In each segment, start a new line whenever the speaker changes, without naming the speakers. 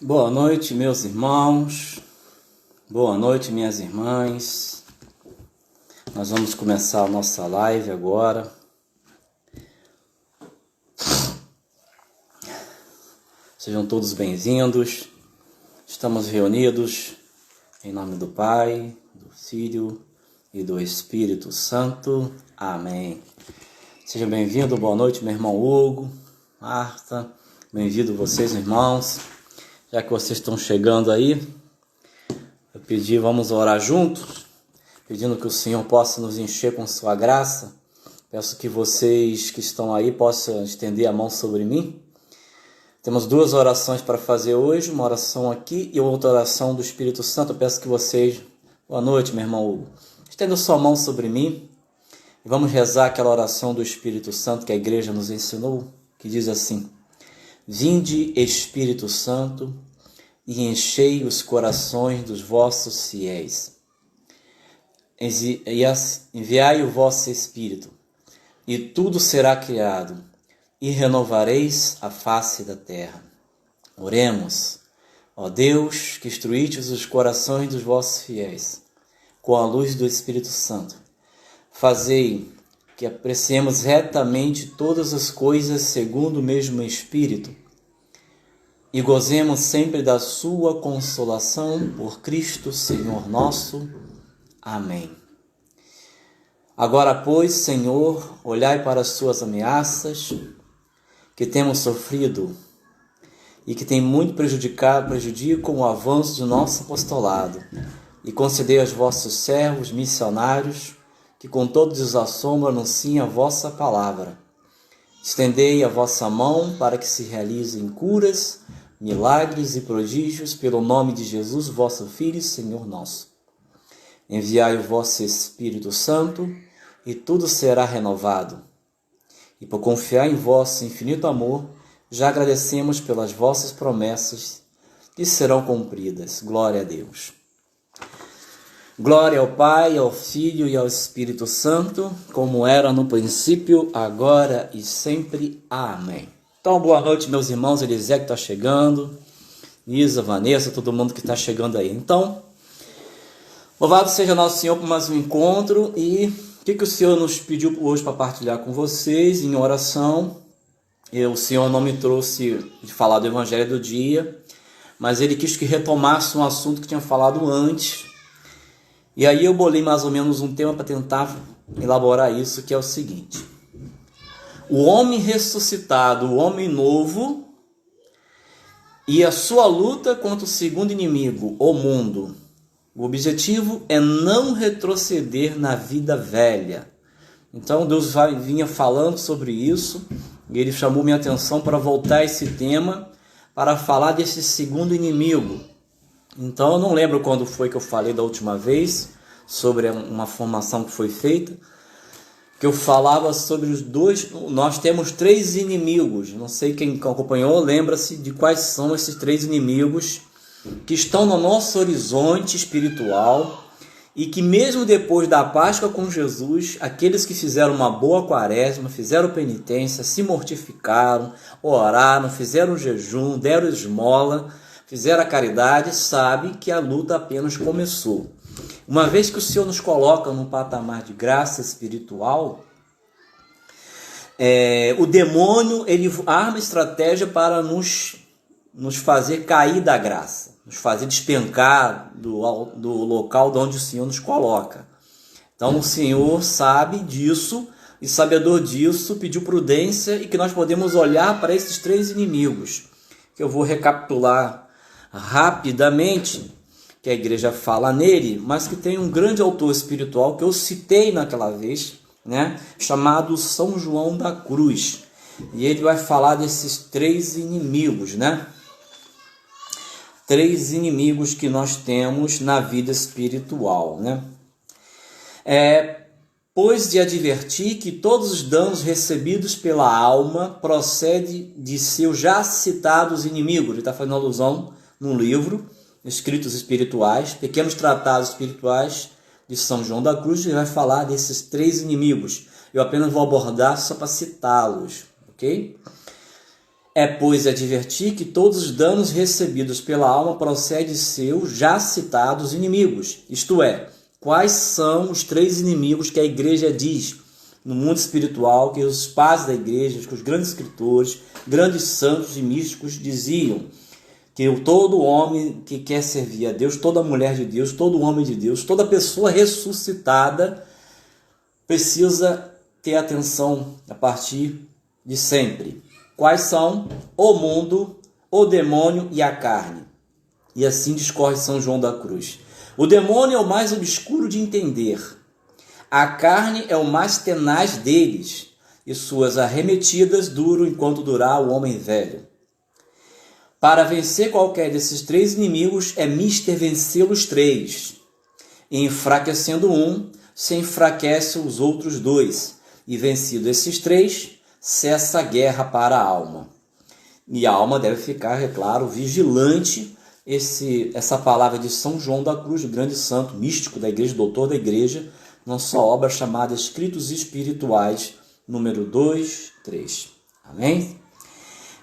Boa noite, meus irmãos. Boa noite, minhas irmãs. Nós vamos começar a nossa live agora. Sejam todos bem-vindos. Estamos reunidos em nome do Pai, do Filho e do Espírito Santo. Amém. Sejam bem-vindos. Boa noite, meu irmão Hugo, Marta. Bem-vindo vocês, irmãos. Já que vocês estão chegando aí, eu pedi, vamos orar juntos, pedindo que o Senhor possa nos encher com sua graça. Peço que vocês que estão aí possam estender a mão sobre mim. Temos duas orações para fazer hoje, uma oração aqui e outra oração do Espírito Santo. Eu peço que vocês, boa noite, meu irmão Hugo, estenda sua mão sobre mim e vamos rezar aquela oração do Espírito Santo que a igreja nos ensinou, que diz assim: Vinde, Espírito Santo, e enchei os corações dos vossos fiéis. Enviai o vosso Espírito, e tudo será criado, e renovareis a face da terra. Oremos. Ó Deus, que instruítes os corações dos vossos fiéis, com a luz do Espírito Santo, fazei que apreciemos retamente todas as coisas segundo o mesmo Espírito, e gozemos sempre da sua consolação por Cristo Senhor nosso. Amém. Agora, pois, Senhor, olhai para as suas ameaças que temos sofrido e que tem muito prejudicam o avanço do nosso apostolado, e concedei aos vossos servos missionários que com todo desassombro anunciem a vossa palavra. Estendei a vossa mão para que se realizem curas, milagres e prodígios pelo nome de Jesus, vosso Filho e Senhor nosso. Enviai o vosso Espírito Santo e tudo será renovado. E por confiar em vosso infinito amor, já agradecemos pelas vossas promessas que serão cumpridas. Glória a Deus. Glória ao Pai, ao Filho e ao Espírito Santo, como era no princípio, agora e sempre. Amém. Então, boa noite, meus irmãos. Elisé que está chegando, Isa, Vanessa, todo mundo que está chegando aí. Então, louvado seja nosso Senhor por mais um encontro. E o que o Senhor nos pediu hoje para partilhar com vocês em oração? O Senhor não me trouxe de falar do Evangelho do dia, mas Ele quis que retomasse um assunto que tinha falado antes. E aí eu bolei mais ou menos um tema para tentar elaborar isso, que é o seguinte: o homem ressuscitado, o homem novo, e a sua luta contra o segundo inimigo, o mundo. O objetivo é não retroceder na vida velha. Então Deus vinha falando sobre isso, e Ele chamou minha atenção para voltar a esse tema, para falar desse segundo inimigo. Então eu não lembro quando foi que eu falei da última vez, sobre uma formação que foi feita, que eu falava sobre os dois. Nós temos três inimigos. Não sei quem acompanhou, lembra-se de quais são esses três inimigos que estão no nosso horizonte espiritual e que mesmo depois da Páscoa com Jesus, aqueles que fizeram uma boa quaresma, fizeram penitência, se mortificaram, oraram, fizeram jejum, deram esmola, fizeram a caridade, sabem que a luta apenas começou. Uma vez que o Senhor nos coloca num patamar de graça espiritual, o demônio ele arma estratégia para nos fazer cair da graça, nos fazer despencar do local de onde o Senhor nos coloca. Então o Senhor sabe disso e, sabedor disso, pediu prudência e que nós podemos olhar para esses três inimigos, que eu vou recapitular rapidamente, que a igreja fala nele, mas que tem um grande autor espiritual que eu citei naquela vez, né, chamado São João da Cruz. E ele vai falar desses três inimigos, né? Três inimigos que nós temos na vida espiritual, né? Pois de advertir que todos os danos recebidos pela alma procedem de seus já citados inimigos. Ele está fazendo alusão num livro, Escritos Espirituais, Pequenos Tratados Espirituais de São João da Cruz. Ele vai falar desses três inimigos. Eu apenas vou abordar só para citá-los, ok? É, pois, advertir que todos os danos recebidos pela alma procedem de seus já citados inimigos. Isto é, quais são os 3 inimigos que a igreja diz no mundo espiritual, que os pais da igreja, que os grandes escritores, grandes santos e místicos diziam, que todo homem que quer servir a Deus, toda mulher de Deus, todo homem de Deus, toda pessoa ressuscitada precisa ter atenção a partir de sempre. Quais são? O mundo, o demônio e a carne. E assim discorre São João da Cruz. O demônio é o mais obscuro de entender. A carne é o mais tenaz deles, e suas arremetidas duram enquanto durar o homem velho. Para vencer qualquer desses 3 inimigos, é mister vencê-los 3. E enfraquecendo um, se enfraquece os outros 2. E vencido esses 3, cessa a guerra para a alma. E a alma deve ficar, é claro, vigilante. Essa palavra de São João da Cruz, o grande santo místico da igreja, doutor da igreja, na sua obra chamada Escritos Espirituais, número 2, 3. Amém?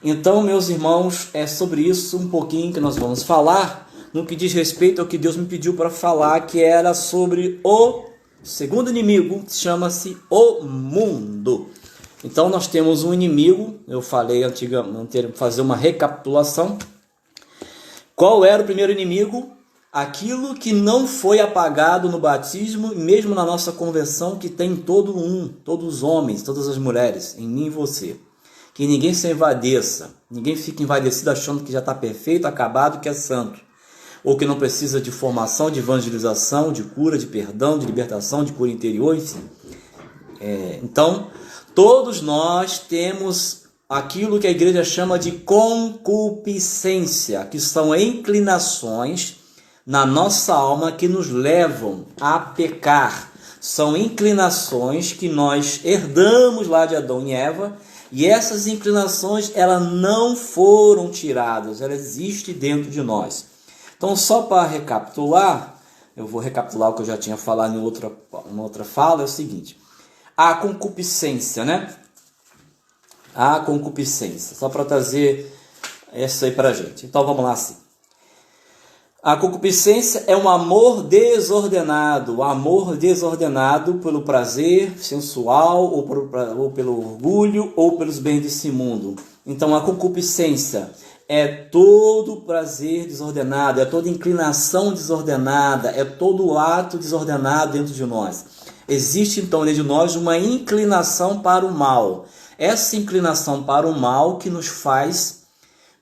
Então, meus irmãos, é sobre isso um pouquinho que nós vamos falar, no que diz respeito ao que Deus me pediu para falar, que era sobre o segundo inimigo, que chama-se o mundo. Então, nós temos um inimigo, eu falei antigamente, fazer uma recapitulação. Qual era o primeiro inimigo? Aquilo que não foi apagado no batismo, e mesmo na nossa conversão, que tem todos os homens, todas as mulheres, em mim e você. Que ninguém se envadeça, ninguém fique envadecido achando que já está perfeito, acabado, que é santo. Ou que não precisa de formação, de evangelização, de cura, de perdão, de libertação, de cura interior, enfim. Então, todos nós temos aquilo que a igreja chama de concupiscência, que são inclinações na nossa alma que nos levam a pecar. São inclinações que nós herdamos lá de Adão e Eva, e essas inclinações elas não foram tiradas, elas existem dentro de nós. Então, só para recapitular, eu vou recapitular o que eu já tinha falado em uma outra fala, é o seguinte: a concupiscência, né? A concupiscência, só para trazer essa aí para a gente. Então, vamos lá assim. A concupiscência é um amor desordenado pelo prazer sensual, ou pelo orgulho, ou pelos bens desse mundo. Então, a concupiscência é todo prazer desordenado, é toda inclinação desordenada, é todo ato desordenado dentro de nós. Existe, então, dentro de nós uma inclinação para o mal. Essa inclinação para o mal que nos faz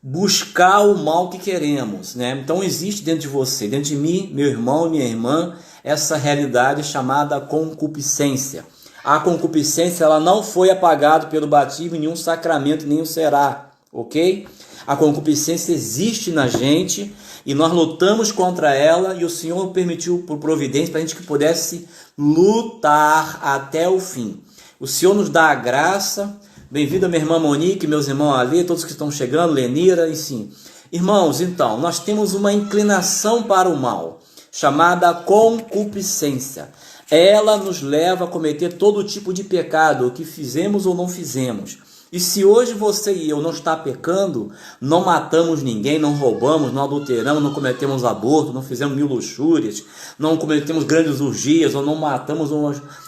buscar o mal que queremos, né? Então existe dentro de você, dentro de mim, meu irmão, minha irmã, essa realidade chamada concupiscência. A concupiscência ela não foi apagada pelo batismo em nenhum sacramento, nem o será, ok? A concupiscência existe na gente e nós lutamos contra ela, e o Senhor permitiu por providência para a gente que pudesse lutar até o fim. O Senhor nos dá a graça. Bem-vinda minha irmã Monique, meus irmãos Ali, todos que estão chegando, Lenira, enfim. Irmãos, então, nós temos uma inclinação para o mal, chamada concupiscência. Ela nos leva a cometer todo tipo de pecado, o que fizemos ou não fizemos. E se hoje você e eu não está pecando, não matamos ninguém, não roubamos, não adulteramos, não cometemos aborto, não fizemos 1000 luxúrias, não cometemos grandes orgias, ou não matamos,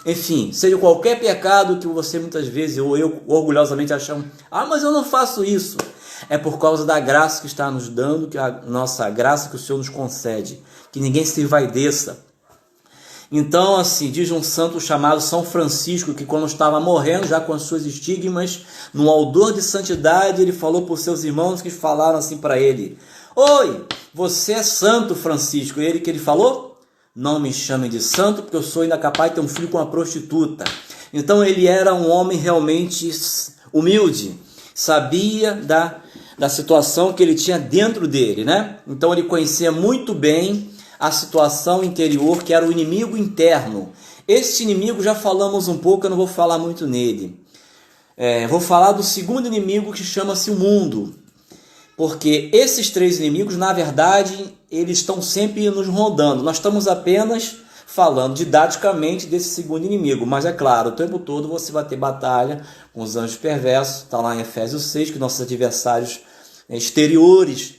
enfim, seja qualquer pecado que você muitas vezes, ou eu orgulhosamente achamos, mas eu não faço isso. É por causa da graça que está nos dando, que a nossa graça que o Senhor nos concede, que ninguém se envaideça. Então, assim, diz um santo chamado São Francisco, que quando estava morrendo, já com as suas estigmas, no ardor de santidade, ele falou para os seus irmãos que falaram assim para ele: oi, você é santo, Francisco. E ele falou: não me chamem de santo, porque eu sou ainda capaz de ter um filho com uma prostituta. Então ele era um homem realmente humilde, sabia da situação que ele tinha dentro dele, né? Então ele conhecia muito bem a situação interior, que era o inimigo interno. Este inimigo já falamos um pouco, eu não vou falar muito nele. Vou falar do segundo inimigo, que chama-se o mundo. Porque esses 3 inimigos, na verdade, eles estão sempre nos rondando. Nós estamos apenas falando didaticamente desse segundo inimigo. Mas é claro, o tempo todo você vai ter batalha com os anjos perversos. Está lá em Efésios 6 que nossos adversários exteriores,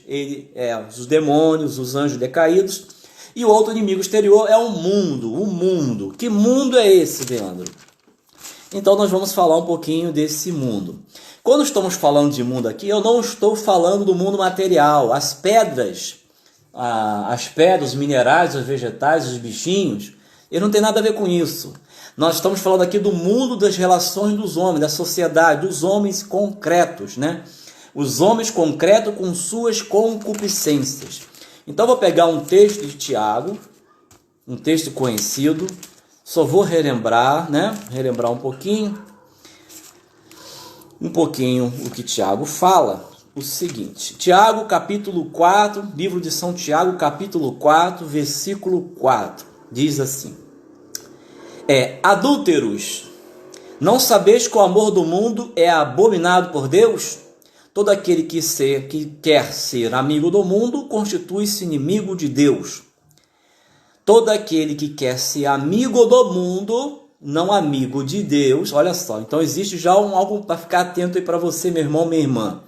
os demônios, os anjos decaídos. E o outro inimigo exterior é o mundo. O mundo. Que mundo é esse, Leandro? Então nós vamos falar um pouquinho desse mundo. Quando estamos falando de mundo aqui, eu não estou falando do mundo material. As pedras, os minerais, os vegetais, os bichinhos, ele não tem nada a ver com isso. Nós estamos falando aqui do mundo das relações dos homens, da sociedade, dos homens concretos, né? Os homens concretos com suas concupiscências. Então vou pegar um texto de Tiago, um texto conhecido, só vou relembrar, né? Relembrar um pouquinho o que Tiago fala. O seguinte, Tiago capítulo 4, livro de São Tiago capítulo 4, versículo 4, diz assim: adúlteros, não sabeis que o amor do mundo é abominado por Deus? Todo aquele que quer ser amigo do mundo constitui-se inimigo de Deus. Todo aquele que quer ser amigo do mundo, não amigo de Deus, olha só, então existe já algo para ficar atento aí para você, meu irmão, minha irmã.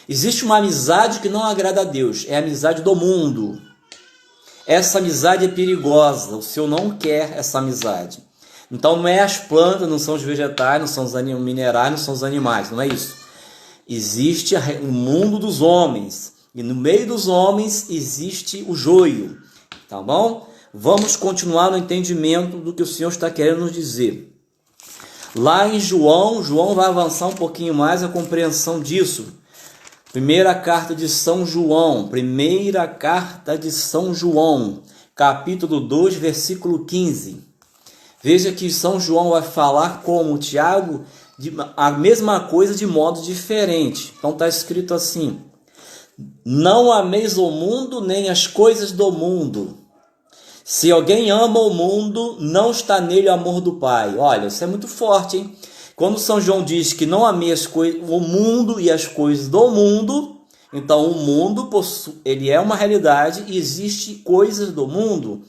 Existe uma amizade que não agrada a Deus, é a amizade do mundo. Essa amizade é perigosa, o Senhor não quer essa amizade. Então não é as plantas, não são os vegetais, não são os minerais, não são os animais, não é isso. Existe o mundo dos homens, e no meio dos homens existe o joio, tá bom? Vamos continuar no entendimento do que o Senhor está querendo nos dizer. Lá em João vai avançar um pouquinho mais a compreensão disso. Primeira carta de São João, capítulo 2, versículo 15. Veja que São João vai falar como Tiago, a mesma coisa de modo diferente. Então está escrito assim: não ameis o mundo nem as coisas do mundo. Se alguém ama o mundo, não está nele o amor do Pai. Olha, isso é muito forte, hein? Quando São João diz que não amei o mundo e as coisas do mundo, então o mundo ele é uma realidade e existe coisas do mundo.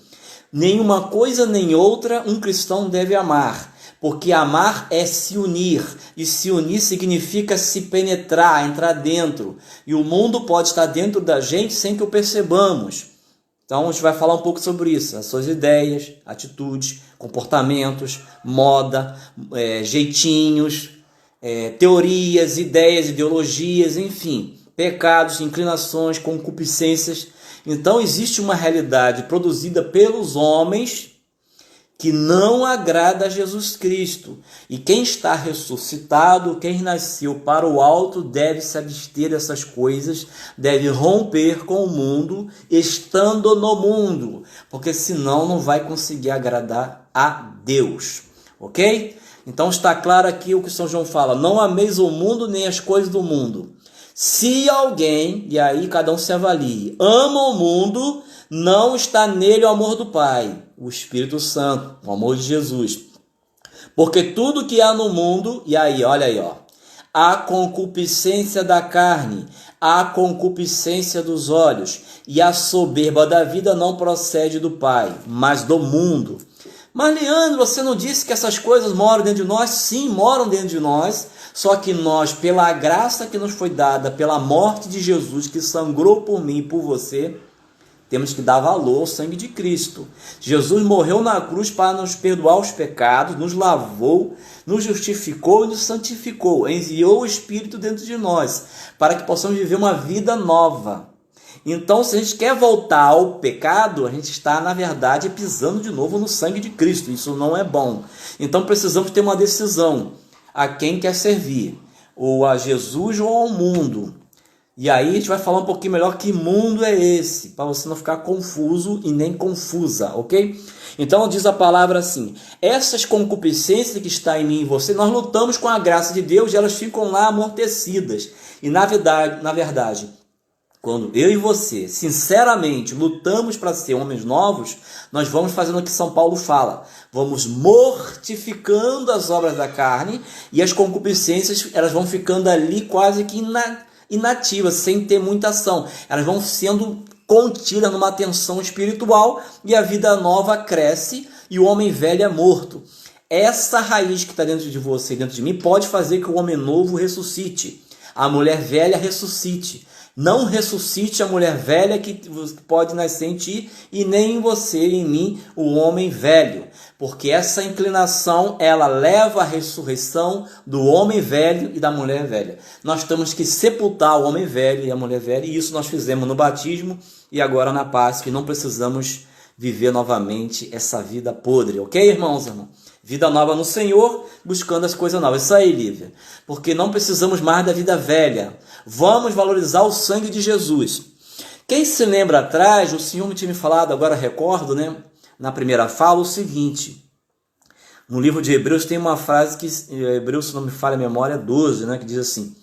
Nenhuma coisa nem outra um cristão deve amar, porque amar é se unir, e se unir significa se penetrar, entrar dentro. E o mundo pode estar dentro da gente sem que o percebamos. Então a gente vai falar um pouco sobre isso, as suas ideias, atitudes, comportamentos, moda, jeitinhos, teorias, ideias, ideologias, enfim, pecados, inclinações, concupiscências. Então existe uma realidade produzida pelos homens que não agrada a Jesus Cristo. E quem está ressuscitado, quem nasceu para o alto, deve se abster dessas coisas, deve romper com o mundo, estando no mundo, porque senão não vai conseguir agradar a Deus, ok? Então está claro aqui o que São João fala: não ameis o mundo nem as coisas do mundo. Se alguém, e aí cada um se avalie, ama o mundo, não está nele o amor do Pai, o Espírito Santo, o amor de Jesus. Porque tudo que há no mundo, e aí, olha aí, a concupiscência da carne, a concupiscência dos olhos e a soberba da vida não procede do Pai, mas do mundo. Mas Leandro, você não disse que essas coisas moram dentro de nós? Sim, moram dentro de nós, só que nós, pela graça que nos foi dada, pela morte de Jesus, que sangrou por mim e por você, temos que dar valor ao sangue de Cristo. Jesus morreu na cruz para nos perdoar os pecados, nos lavou, nos justificou e nos santificou, enviou o Espírito dentro de nós, para que possamos viver uma vida nova. Então, se a gente quer voltar ao pecado, a gente está, na verdade, pisando de novo no sangue de Cristo. Isso não é bom. Então, precisamos ter uma decisão. A quem quer servir? Ou a Jesus ou ao mundo? E aí a gente vai falar um pouquinho melhor que mundo é esse, para você não ficar confuso e nem confusa, ok? Então diz a palavra assim: essas concupiscências que está em mim e em você, nós lutamos com a graça de Deus e elas ficam lá amortecidas. E na verdade, quando eu e você, sinceramente, lutamos para ser homens novos, nós vamos fazendo o que São Paulo fala. Vamos mortificando as obras da carne e as concupiscências, elas vão ficando ali quase que inativas, sem ter muita ação. Elas vão sendo contidas numa tensão espiritual e a vida nova cresce e o homem velho é morto. Essa raiz que está dentro de você, dentro de mim, pode fazer que o homem novo ressuscite, a mulher velha ressuscite. Não ressuscite a mulher velha que pode nascer em ti e nem em você, em mim, o homem velho. Porque essa inclinação, ela leva à ressurreição do homem velho e da mulher velha. Nós temos que sepultar o homem velho e a mulher velha, e isso nós fizemos no batismo e agora na Páscoa, e não precisamos viver novamente essa vida podre, ok, irmãos? Vida nova no Senhor, buscando as coisas novas. Isso aí, Lívia. Porque não precisamos mais da vida velha. Vamos valorizar o sangue de Jesus. Quem se lembra atrás, o Senhor me tinha me falado, agora recordo, né? Na primeira fala, o seguinte. No livro de Hebreus tem uma frase que, Hebreus, se não me falha a memória, 12, né? Que diz assim: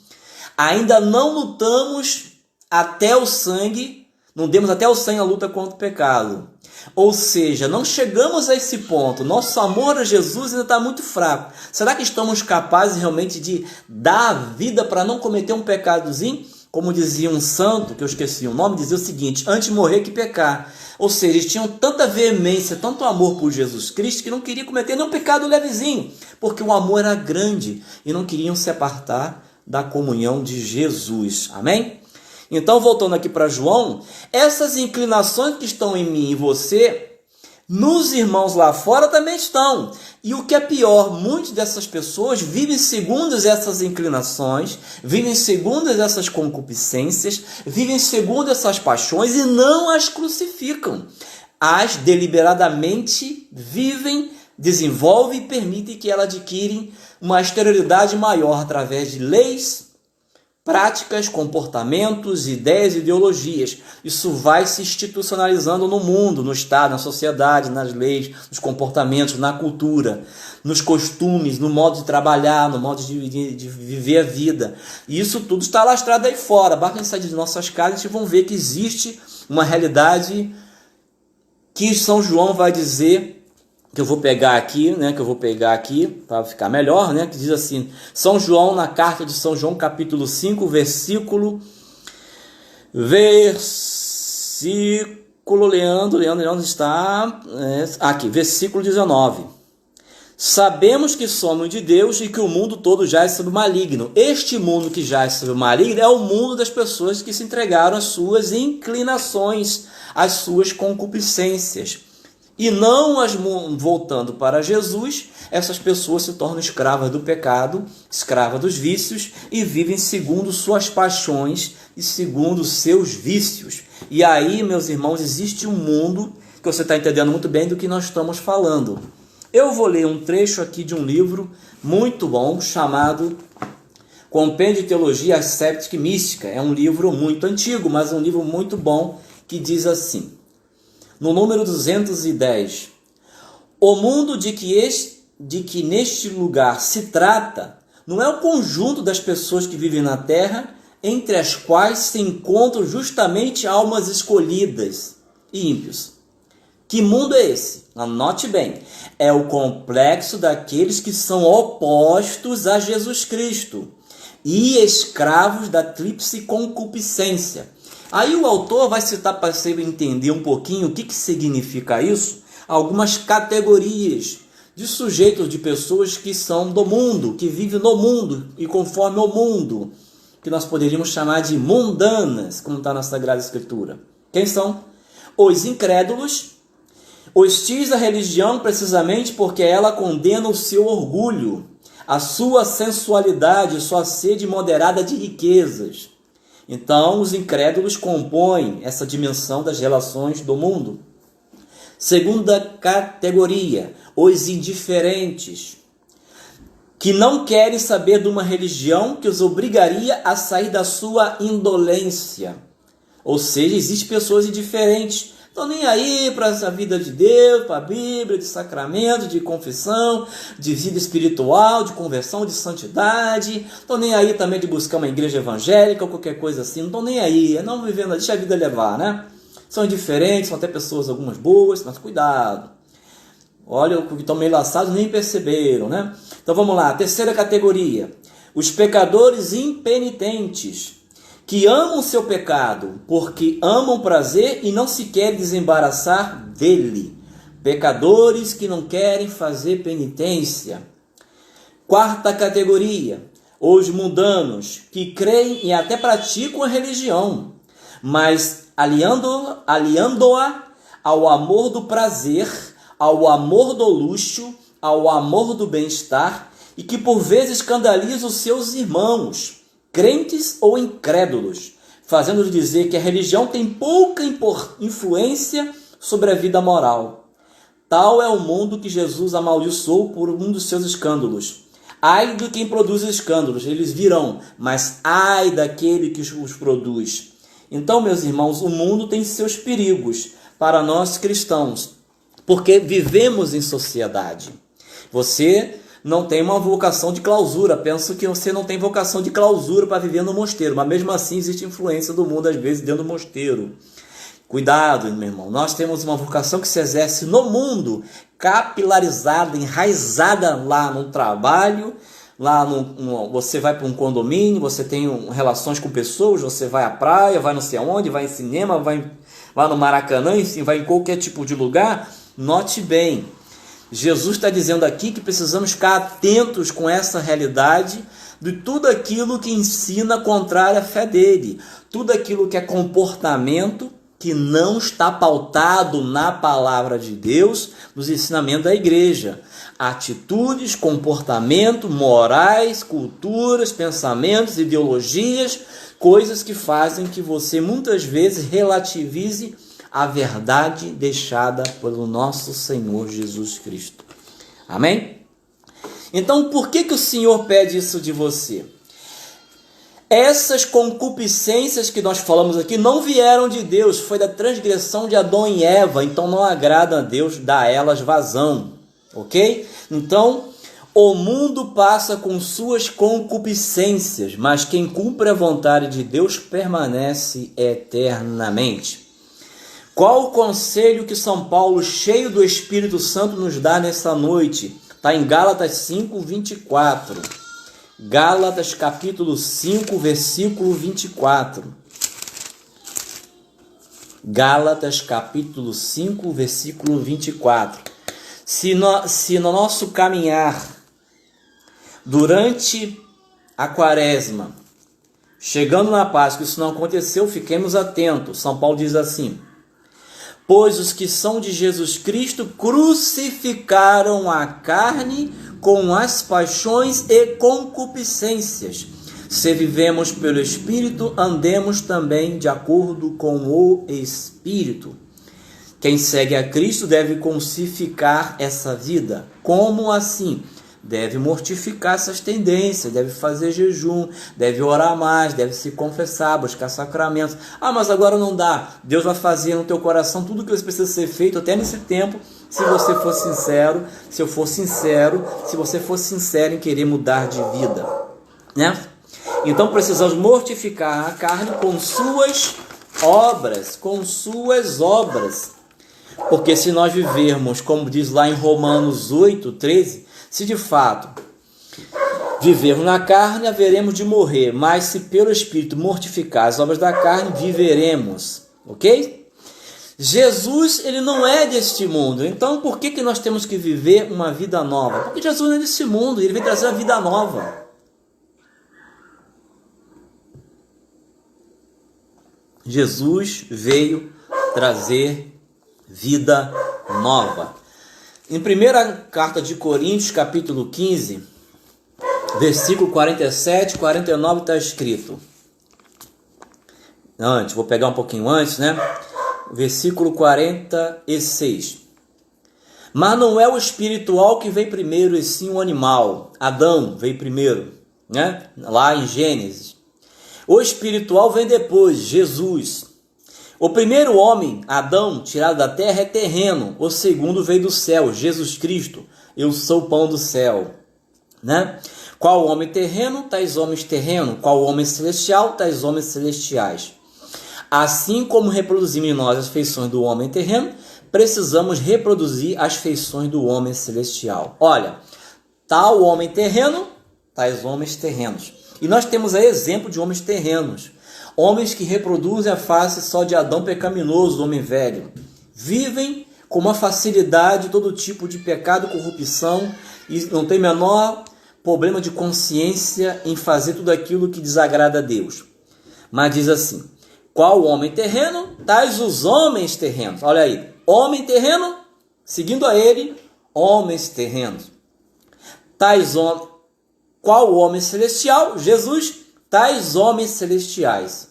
ainda não lutamos até o sangue, não demos até o sangue a luta contra o pecado. Ou seja, não chegamos a esse ponto. Nosso amor a Jesus ainda está muito fraco. Será que estamos capazes realmente de dar a vida para não cometer um pecadozinho? Como dizia um santo, que eu esqueci o nome, dizia o seguinte: antes morrer que pecar. Ou seja, eles tinham tanta veemência, tanto amor por Jesus Cristo, que não queriam cometer nenhum pecado levezinho, porque o amor era grande e não queriam se apartar da comunhão de Jesus. Amém? Então, voltando aqui para João, essas inclinações que estão em mim e você, nos irmãos lá fora também estão. E o que é pior, muitas dessas pessoas vivem segundo essas inclinações, vivem segundo essas concupiscências, vivem segundo essas paixões e não as crucificam. As deliberadamente vivem, desenvolvem e permitem que elas adquirem uma exterioridade maior através de leis, práticas, comportamentos, ideias, ideologias. Isso vai se institucionalizando no mundo, no Estado, na sociedade, nas leis, nos comportamentos, na cultura, nos costumes, no modo de trabalhar, no modo de viver a vida. E isso tudo está lastrado aí fora. Basta sair de nossas casas e vão ver que existe uma realidade que São João vai dizer, que eu vou pegar aqui, para ficar melhor, né? Que diz assim, São João, na carta de São João, capítulo 5, versículo, Leandro está, aqui, versículo 19. Sabemos que somos de Deus e que o mundo todo jaz sob o maligno. Este mundo que jaz sob o maligno é o mundo das pessoas que se entregaram às suas inclinações, às suas concupiscências. E não as voltando para Jesus, essas pessoas se tornam escravas do pecado, escravas dos vícios e vivem segundo suas paixões e segundo seus vícios. E aí, meus irmãos, existe um mundo que você está entendendo muito bem do que nós estamos falando. Eu vou ler um trecho aqui de um livro muito bom chamado Compêndio de Teologia Ascética e Mística. É um livro muito antigo, mas um livro muito bom que diz assim: no número 210, o mundo de que neste lugar se trata não é o conjunto das pessoas que vivem na terra, entre as quais se encontram justamente almas escolhidas e ímpios. Que mundo é esse? Anote bem. É o complexo daqueles que são opostos a Jesus Cristo e escravos da tríplice concupiscência. Aí o autor vai citar para você entender um pouquinho o que significa isso, algumas categorias de sujeitos, de pessoas que são do mundo, que vivem no mundo e conforme o mundo, que nós poderíamos chamar de mundanas, como está na Sagrada Escritura. Quem são? Os incrédulos, hostis à religião precisamente porque ela condena o seu orgulho, a sua sensualidade, sua sede moderada de riquezas. Então, os incrédulos compõem essa dimensão das relações do mundo. Segunda categoria, os indiferentes, que não querem saber de uma religião que os obrigaria a sair da sua indolência. Ou seja, existem pessoas indiferentes, estão nem aí para essa vida de Deus, para a Bíblia, de sacramento, de confissão, de vida espiritual, de conversão, de santidade. Estão nem aí também de buscar uma igreja evangélica ou qualquer coisa assim. Não estão nem aí, não vivendo, deixa a vida levar, né? São indiferentes, são até pessoas algumas boas, mas cuidado. Olha, o que estão meio laçados nem perceberam, né? Então vamos lá, terceira categoria. Os pecadores impenitentes, que amam o seu pecado, porque amam o prazer e não se querem desembaraçar dele. pecadores que não querem fazer penitência. Quarta categoria, os mundanos, que creem e até praticam a religião, mas aliando-a ao amor do prazer, ao amor do luxo, ao amor do bem-estar, e que por vezes escandaliza os seus irmãos, crentes ou incrédulos, fazendo-lhes dizer que a religião tem pouca influência sobre a vida moral. Tal é o mundo que Jesus amaldiçoou por um dos seus escândalos. Ai de quem produz escândalos, eles virão, mas ai daquele que os produz. Então, meus irmãos, o mundo tem seus perigos para nós cristãos, porque vivemos em sociedade. Você não tem uma vocação de clausura, penso que você não tem vocação de clausura para viver no mosteiro, mas mesmo assim existe influência do mundo às vezes dentro do mosteiro. Cuidado, meu irmão, nós temos uma vocação que se exerce no mundo, capilarizada, enraizada lá no trabalho, você vai para um condomínio, você tem relações com pessoas, você vai à praia, vai não sei aonde, vai em cinema, vai no Maracanã, enfim, vai em qualquer tipo de lugar. Note bem, Jesus está dizendo aqui que precisamos ficar atentos com essa realidade de tudo aquilo que ensina contrário à fé dele, tudo aquilo que é comportamento que não está pautado na palavra de Deus, nos ensinamentos da igreja. Atitudes, comportamento, morais, culturas, pensamentos, ideologias, coisas que fazem que você muitas vezes relativize a verdade deixada pelo nosso Senhor Jesus Cristo. Amém? Então, por que o Senhor pede isso de você? Essas concupiscências que nós falamos aqui não vieram de Deus, foi da transgressão de Adão e Eva, então não agrada a Deus dar a elas vazão, ok? Então, o mundo passa com suas concupiscências, mas quem cumpre a vontade de Deus permanece eternamente. Qual o conselho que São Paulo, cheio do Espírito Santo, nos dá nessa noite? Está em Gálatas 5, 24. Gálatas capítulo 5, versículo 24. Gálatas capítulo 5, versículo 24. Se no nosso caminhar durante a quaresma, chegando na Páscoa, isso não aconteceu, fiquemos atentos. São Paulo diz assim: pois os que são de Jesus Cristo crucificaram a carne com as paixões e concupiscências. Se vivemos pelo Espírito, andemos também de acordo com o Espírito. Quem segue a Cristo deve crucificar essa vida. Como assim? Deve mortificar essas tendências, deve fazer jejum, deve orar mais, deve se confessar, buscar sacramentos. Ah, mas agora não dá. Deus vai fazer no teu coração tudo o que precisa ser feito até nesse tempo, se você for sincero, se eu for sincero, se você for sincero em querer mudar de vida, né? Então precisamos mortificar a carne com suas obras, porque se nós vivermos, como diz lá em Romanos 8, 13, se de fato vivermos na carne, haveremos de morrer, mas se pelo Espírito mortificar as obras da carne, viveremos, ok? Jesus, ele não é deste mundo, então por que nós temos que viver uma vida nova? Porque Jesus não é deste mundo, ele veio trazer a vida nova. Jesus veio trazer vida nova. Em primeira carta de Coríntios, capítulo 15, versículo 47 e 49 está escrito. Vou pegar um pouquinho antes, né? Versículo 46. Mas não é o espiritual que vem primeiro, e sim o animal. Adão veio primeiro, né? Lá em Gênesis. O espiritual vem depois, Jesus. O primeiro homem, Adão, tirado da terra, é terreno. O segundo veio do céu, Jesus Cristo. Eu sou o pão do céu, né? Qual homem terreno, tais homens terrenos. Qual homem celestial, tais homens celestiais. Assim como reproduzimos em nós as feições do homem terreno, precisamos reproduzir as feições do homem celestial. Olha, tal homem terreno, tais homens terrenos. E nós temos aí exemplo de homens terrenos. Homens que reproduzem a face só de Adão pecaminoso, homem velho. Vivem com uma facilidade todo tipo de pecado, corrupção, e não tem menor problema de consciência em fazer tudo aquilo que desagrada a Deus. Mas diz assim: qual homem terreno? Tais os homens terrenos. Olha aí, homem terreno, seguindo a ele, homens terrenos. Tais homens, qual homem celestial? Jesus, tais homens celestiais.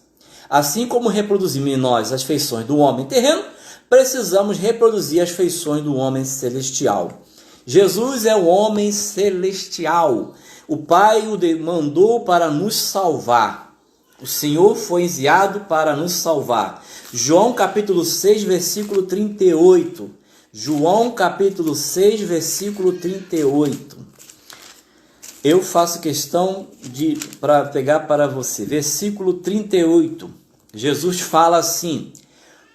Assim como reproduzimos em nós as feições do homem terreno, precisamos reproduzir as feições do homem celestial. Jesus é o homem celestial. O Pai o mandou para nos salvar. O Senhor foi enviado para nos salvar. João capítulo 6, versículo 38. João capítulo 6, versículo 38. Eu faço questão de para pegar para você. Versículo 38. Jesus fala assim: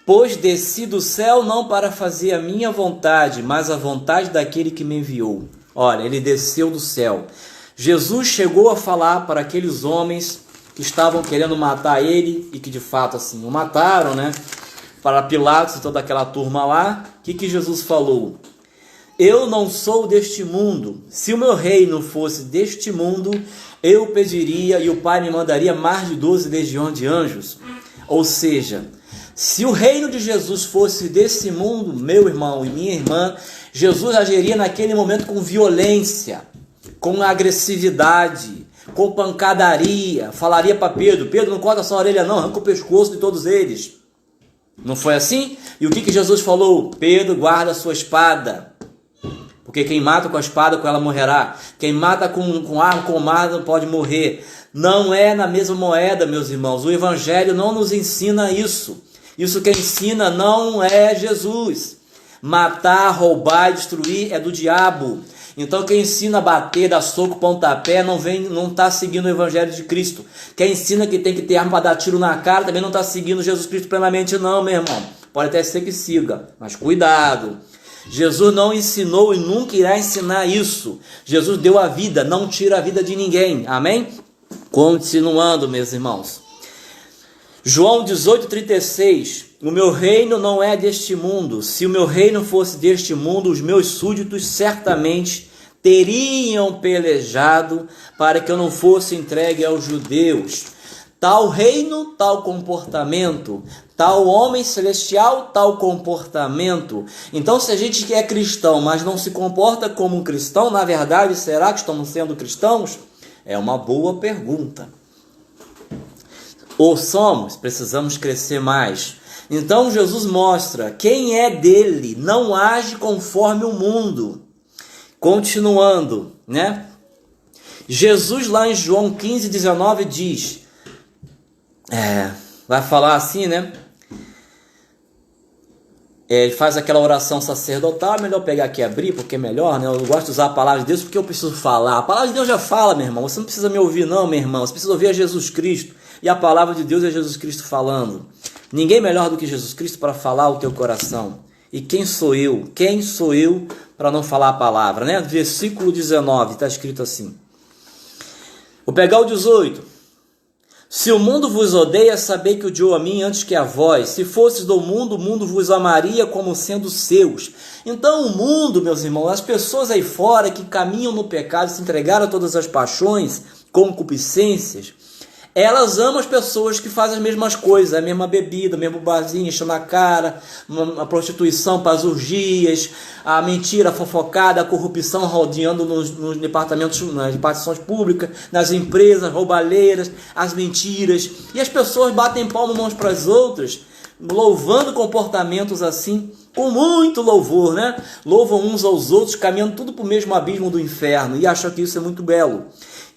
pois desci do céu não para fazer a minha vontade, mas a vontade daquele que me enviou. Olha, ele desceu do céu. Jesus chegou a falar para aqueles homens que estavam querendo matar ele e que de fato assim o mataram, né? Para Pilatos e toda aquela turma lá, o que Jesus falou? Eu não sou deste mundo. Se o meu reino fosse deste mundo, eu pediria e o Pai me mandaria mais de 12 legiões de anjos. Ou seja, se o reino de Jesus fosse desse mundo, meu irmão e minha irmã, Jesus agiria naquele momento com violência, com agressividade, com pancadaria. Falaria para Pedro: Pedro, não corta sua orelha não, arranca o pescoço de todos eles. Não foi assim? E o que Jesus falou? Pedro, guarda a sua espada, porque quem mata com a espada, com ela morrerá. Quem mata com arma, com arma, pode morrer. Não é na mesma moeda, meus irmãos. O Evangelho não nos ensina isso. Isso quem ensina não é Jesus. Matar, roubar e destruir é do diabo. Então quem ensina a bater, dar soco, pontapé, não está seguindo o Evangelho de Cristo. Quem ensina que tem que ter arma para dar tiro na cara, também não está seguindo Jesus Cristo plenamente não, meu irmão. Pode até ser que siga, mas cuidado. Jesus não ensinou e nunca irá ensinar isso. Jesus deu a vida, não tira a vida de ninguém. Amém? Continuando, meus irmãos. João 18,36. O meu reino não é deste mundo. Se o meu reino fosse deste mundo, os meus súditos certamente teriam pelejado para que eu não fosse entregue aos judeus. Tal reino, tal comportamento. Tal homem celestial, tal comportamento. Então, se a gente é cristão, mas não se comporta como um cristão, na verdade, será que estamos sendo cristãos? É uma boa pergunta. Ou somos, precisamos crescer mais. Então, Jesus mostra: quem é dele não age conforme o mundo. Continuando, né? Jesus lá em João 15:19 diz, vai falar assim, né? Ele faz aquela oração sacerdotal. É melhor pegar aqui e abrir, porque é melhor, né? Eu gosto de usar a palavra de Deus porque eu preciso falar. A palavra de Deus já fala, meu irmão. Você não precisa me ouvir não, meu irmão. Você precisa ouvir a Jesus Cristo. E a palavra de Deus é Jesus Cristo falando. Ninguém melhor do que Jesus Cristo para falar o teu coração. E quem sou eu? Quem sou eu para não falar a palavra, né? Versículo 19, está escrito assim. Vou pegar o 18. Se o mundo vos odeia, sabei que odiou a mim antes que a vós. Se fosses do mundo, o mundo vos amaria como sendo seus. Então o mundo, meus irmãos, as pessoas aí fora que caminham no pecado, se entregaram a todas as paixões, concupiscências, elas amam as pessoas que fazem as mesmas coisas, a mesma bebida, o mesmo barzinho, enchendo a cara, a prostituição para as orgias, a mentira, a fofocada, a corrupção rodeando nos departamentos, nas repartições públicas, nas empresas, roubalheiras, as mentiras. E as pessoas batem palmas umas para as outras, louvando comportamentos assim, com muito louvor, né? Louvam uns aos outros, caminhando tudo para o mesmo abismo do inferno, e acham que isso é muito belo.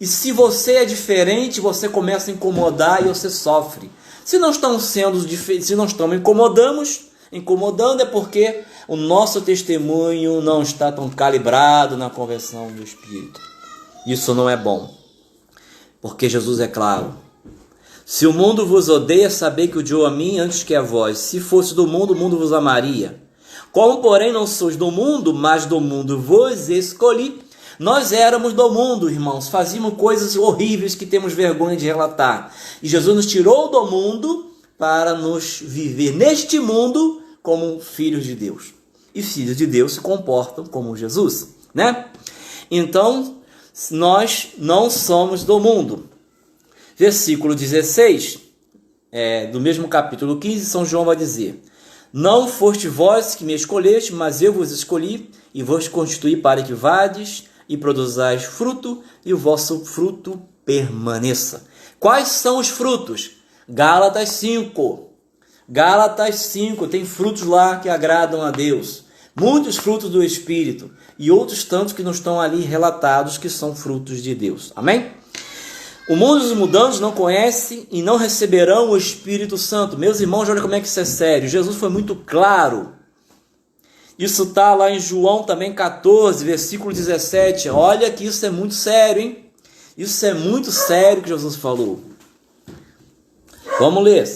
E se você é diferente, você começa a incomodar e você sofre. Se não estamos sendo diferentes, se não estamos incomodando é porque o nosso testemunho não está tão calibrado na conversão do Espírito. Isso não é bom. Porque Jesus é claro. Se o mundo vos odeia, sabei que odiou a mim antes que a vós. Se fosse do mundo, o mundo vos amaria. Como, porém, não sois do mundo, mas do mundo vos escolhi. Nós éramos do mundo, irmãos, fazíamos coisas horríveis que temos vergonha de relatar. E Jesus nos tirou do mundo para nos viver neste mundo como filhos de Deus. e filhos de Deus se comportam como Jesus, né? Então, nós não somos do mundo. Versículo 16, do mesmo capítulo 15, São João vai dizer: não foste vós que me escolheste, mas eu vos escolhi e vos constituí para que vades e produzais fruto, e o vosso fruto permaneça. Quais são os frutos? Gálatas 5. Gálatas 5, tem frutos lá que agradam a Deus. Muitos frutos do Espírito e outros tantos que não estão ali relatados que são frutos de Deus. Amém? O mundo dos mudanos não conhece e não receberão o Espírito Santo. Meus irmãos, olha como é que isso é sério. Jesus foi muito claro. Isso está lá em João também 14, versículo 17. Olha que isso é muito sério, hein? Isso é muito sério que Jesus falou. Vamos ler.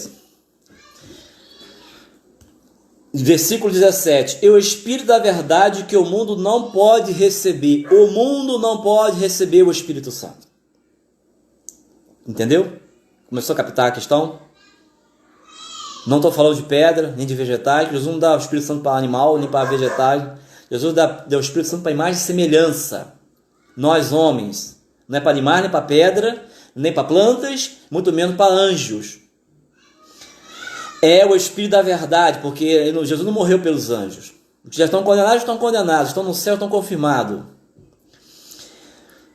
Versículo 17. E o Espírito da verdade que o mundo não pode receber. O mundo não pode receber o Espírito Santo. Entendeu? Começou a captar a questão? Não estou falando de pedra, nem de vegetais. Jesus não dá o Espírito Santo para animal, nem para vegetais. Jesus dá o Espírito Santo para imagem e semelhança. Nós, homens. Não é para animais, nem para pedra, nem para plantas, muito menos para anjos. É o Espírito da verdade, porque Jesus não morreu pelos anjos. Os que já estão condenados, estão no céu, estão confirmados.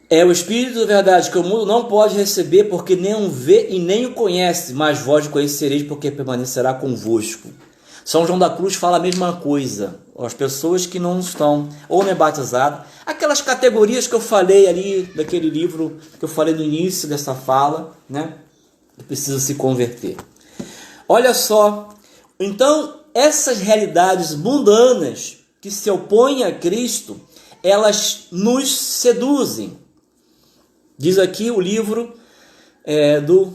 É o Espírito da verdade que o mundo não pode receber, porque nem o vê e nem o conhece, mas vós o conhecereis, porque permanecerá convosco. São João da Cruz fala a mesma coisa. As pessoas que não estão ou não é batizado, aquelas categorias que eu falei ali, daquele livro que eu falei no início dessa fala, né? Que precisam se converter. Olha só, então essas realidades mundanas que se opõem a Cristo, elas nos seduzem. Diz aqui o livro do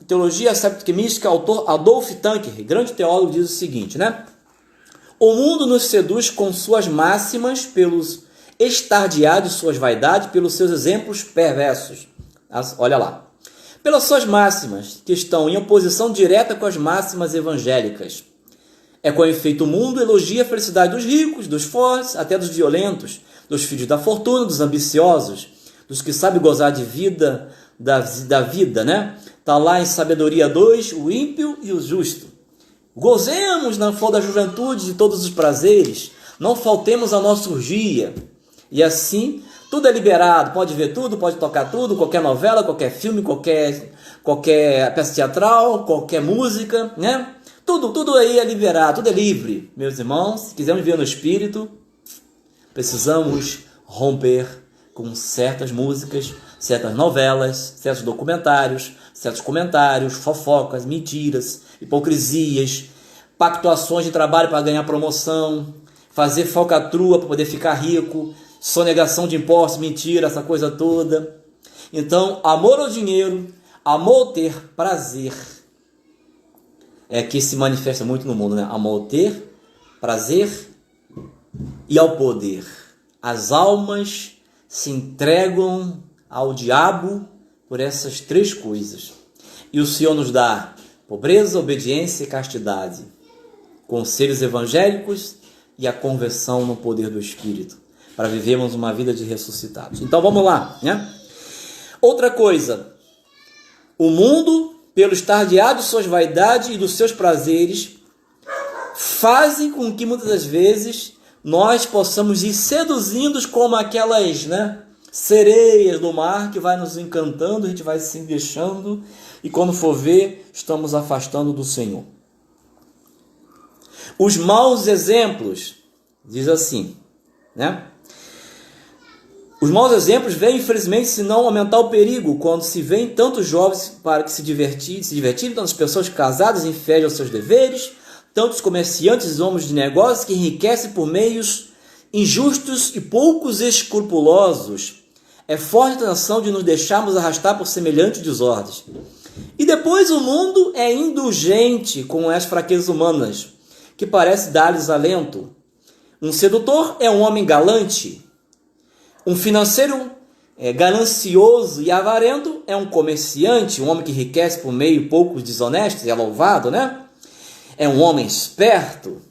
Teologia Ascética Mística, autor Adolf Tanker, grande teólogo, diz o seguinte, né? O mundo nos seduz com suas máximas, pelos estardeados de suas vaidades, pelos seus exemplos perversos. Olha lá. Pelas suas máximas, que estão em oposição direta com as máximas evangélicas. É com efeito o mundo elogia a felicidade dos ricos, dos fortes, até dos violentos, dos filhos da fortuna, dos ambiciosos, dos que sabem gozar de vida, da vida, né? Está lá em Sabedoria 2, o ímpio e o justo. Gozemos na flor da juventude de todos os prazeres, não faltemos a nossa urgia. E assim, tudo é liberado, pode ver tudo, pode tocar tudo, qualquer novela, qualquer filme, qualquer peça teatral, qualquer música, né? Tudo aí é liberado, tudo é livre. Meus irmãos, se quisermos viver no Espírito, precisamos romper com certas músicas, certas novelas, certos documentários, certos comentários, fofocas, mentiras, hipocrisias, pactuações de trabalho para ganhar promoção, fazer falcatrua para poder ficar rico, sonegação de impostos, mentira, essa coisa toda. Então, amor ao dinheiro, amor ao ter prazer, é que se manifesta muito no mundo, né? Amor ao ter prazer e ao poder. As almas se entregam ao diabo por essas três coisas. E o Senhor nos dá pobreza, obediência e castidade, conselhos evangélicos e a conversão no poder do Espírito, para vivermos uma vida de ressuscitados. Então vamos lá, né? Outra coisa, o mundo, pelo estardeado de suas vaidades e dos seus prazeres, fazem com que muitas das vezes nós possamos ir seduzindo como aquelas, né, sereias do mar que vai nos encantando, a gente vai se deixando e quando for ver, estamos afastando do Senhor. Os maus exemplos, diz assim, né? Os maus exemplos vêm, infelizmente, se não aumentar o perigo, quando se vêem tantos jovens para que se divertirem, tantas pessoas casadas infedem aos seus deveres, tantos comerciantes e homens de negócios que enriquecem por meios injustos e poucos escrupulosos. É forte a tentação de nos deixarmos arrastar por semelhantes desordens. E depois o mundo é indulgente com as fraquezas humanas, que parece dar-lhes alento. Um sedutor é um homem galante. Um financeiro ganancioso e avarento é um comerciante, um homem que enriquece por meio poucos desonestos, é louvado, né? É um homem esperto.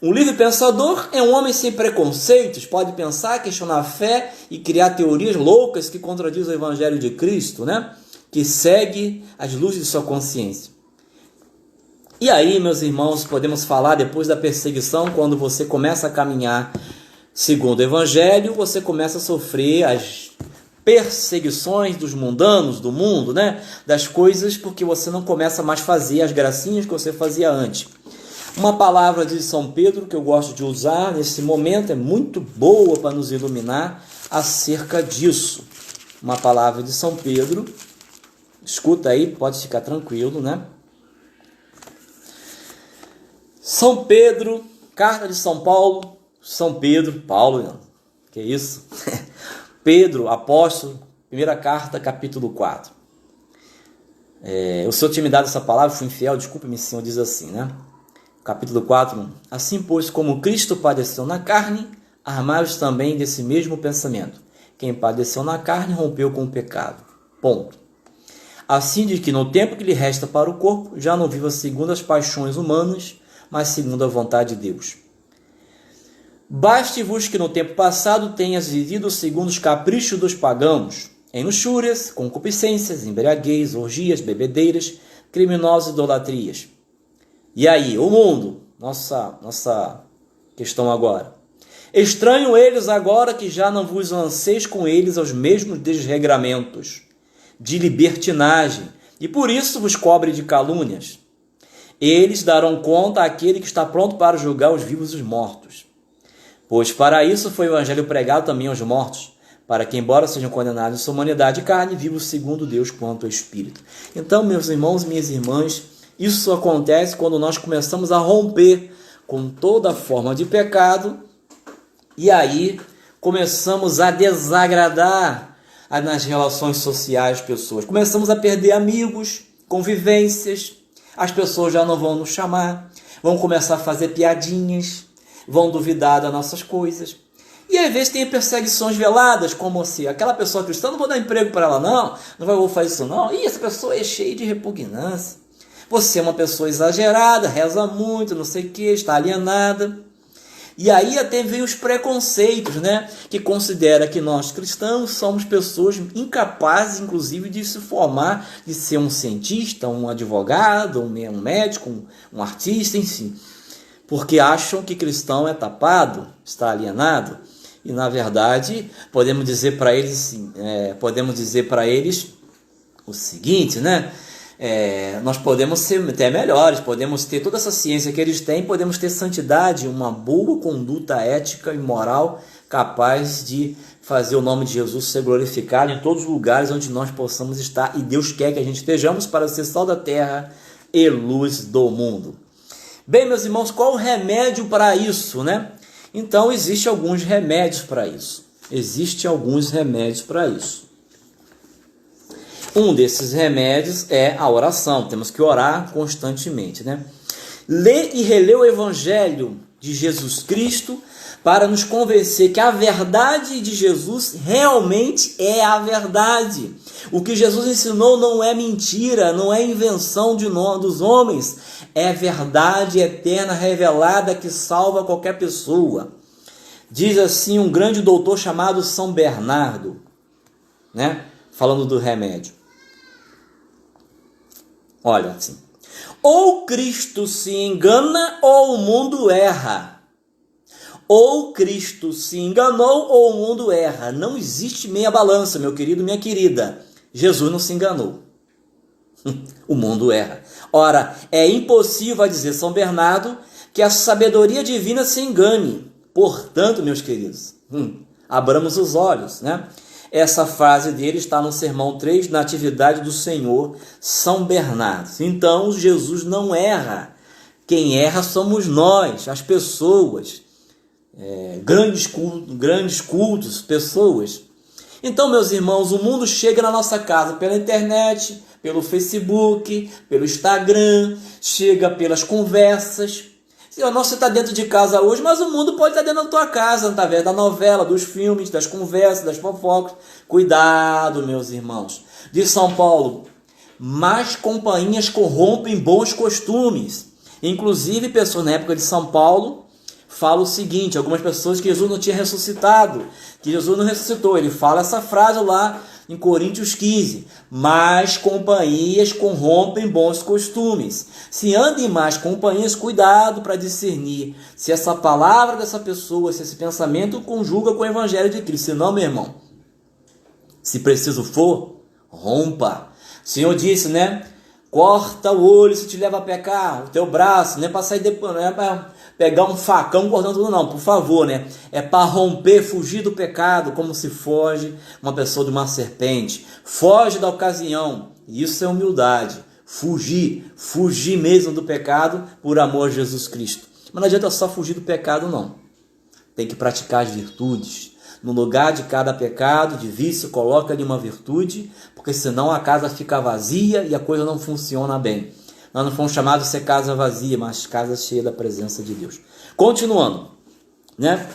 Um livre pensador é um homem sem preconceitos, pode pensar, questionar a fé e criar teorias loucas que contradizem o Evangelho de Cristo, né? Que segue as luzes de sua consciência. E aí, meus irmãos, podemos falar depois da perseguição, quando você começa a caminhar segundo o Evangelho, você começa a sofrer as perseguições dos mundanos, do mundo, né? Das coisas, porque você não começa mais a fazer as gracinhas que você fazia antes. Uma palavra de São Pedro que eu gosto de usar nesse momento, é muito boa para nos iluminar acerca disso. Uma palavra de São Pedro, escuta aí, pode ficar tranquilo, né? São Pedro, carta de São Paulo, São Pedro, Paulo, que isso? Pedro, apóstolo, primeira carta, capítulo 4. O Senhor tinha me dado essa palavra, fui infiel, desculpe-me, Senhor, diz assim, né? Capítulo 4, assim, pois, como Cristo padeceu na carne, armai-vos também desse mesmo pensamento. Quem padeceu na carne rompeu com o pecado. Ponto. Assim de que no tempo que lhe resta para o corpo, já não viva segundo as paixões humanas, mas segundo a vontade de Deus. Baste-vos que no tempo passado tenhas vivido segundo os caprichos dos pagãos, em luxúrias, concupiscências, embriaguez, orgias, bebedeiras, criminosas idolatrias. E aí, o mundo, nossa questão agora. Estranho eles agora que já não vos lanceis com eles aos mesmos desregramentos de libertinagem, e por isso vos cobre de calúnias. Eles darão conta àquele que está pronto para julgar os vivos e os mortos. Pois para isso foi o evangelho pregado também aos mortos, para que, embora sejam condenados em sua humanidade e carne, vivam segundo Deus quanto ao Espírito. Então, meus irmãos e minhas irmãs, isso acontece quando nós começamos a romper com toda forma de pecado e aí começamos a desagradar nas relações sociais das pessoas. Começamos a perder amigos, convivências, as pessoas já não vão nos chamar, vão começar a fazer piadinhas, vão duvidar das nossas coisas. E às vezes tem perseguições veladas, como se aquela pessoa cristã, não vou dar emprego para ela não vou fazer isso não. E essa pessoa é cheia de repugnância. Você é uma pessoa exagerada, reza muito, não sei o que, está alienada. E aí até vem os preconceitos, né? Que considera que nós cristãos somos pessoas incapazes, inclusive, de se formar, de ser um cientista, um advogado, um médico, um artista, enfim. Porque acham que cristão é tapado, está alienado. E, na verdade, podemos dizer para eles o seguinte, né? Nós podemos ser até melhores, podemos ter toda essa ciência que eles têm, podemos ter santidade, uma boa conduta ética e moral capaz de fazer o nome de Jesus ser glorificado em todos os lugares onde nós possamos estar, e Deus quer que a gente estejamos para ser sal da terra e luz do mundo. Bem, meus irmãos, qual o remédio para isso, né? Então, existem alguns remédios para isso. Um desses remédios é a oração. Temos que orar constantemente, né? Ler e reler o Evangelho de Jesus Cristo para nos convencer que a verdade de Jesus realmente é a verdade. O que Jesus ensinou não é mentira, não é invenção dos homens. É verdade eterna revelada que salva qualquer pessoa. Diz assim um grande doutor chamado São Bernardo, né? Falando do remédio. Olha assim, ou Cristo se engana ou o mundo erra. Ou Cristo se enganou ou o mundo erra. Não existe meia balança, meu querido, minha querida. Jesus não se enganou. O mundo erra. Ora, é impossível, vai dizer São Bernardo, que a sabedoria divina se engane. Portanto, meus queridos, abramos os olhos, né? Essa frase dele está no Sermão 3, Natividade do Senhor, São Bernardo. Então, Jesus não erra. Quem erra somos nós, as pessoas. Grandes cultos, pessoas. Então, meus irmãos, o mundo chega na nossa casa pela internet, pelo Facebook, pelo Instagram, chega pelas conversas. Você está dentro de casa hoje, mas o mundo pode estar dentro da tua casa, através da novela, dos filmes, das conversas, das fofocas. Cuidado, meus irmãos. Diz São Paulo, más companhias corrompem bons costumes. Inclusive, pessoas na época de São Paulo, fala o seguinte, algumas pessoas que Jesus não tinha ressuscitado, que Jesus não ressuscitou. Ele fala essa frase lá em Coríntios 15, más companhias corrompem bons costumes. Se anda em más companhias, cuidado para discernir se essa palavra dessa pessoa, se esse pensamento conjuga com o evangelho de Cristo. Senão, meu irmão, se preciso for, rompa. O Senhor disse, né? Corta o olho se te leva a pecar, o teu braço, não é para sair depois, não é para pegar um facão cortando tudo, não, por favor, né? É para romper, fugir do pecado, como se foge uma pessoa de uma serpente. Foge da ocasião, isso é humildade. Fugir mesmo do pecado por amor a Jesus Cristo. Mas não adianta só fugir do pecado, não. Tem que praticar as virtudes. No lugar de cada pecado, de vício, coloca ali uma virtude, porque senão a casa fica vazia e a coisa não funciona bem. Nós não fomos chamados a ser casa vazia, mas casa cheia da presença de Deus. Continuando, né?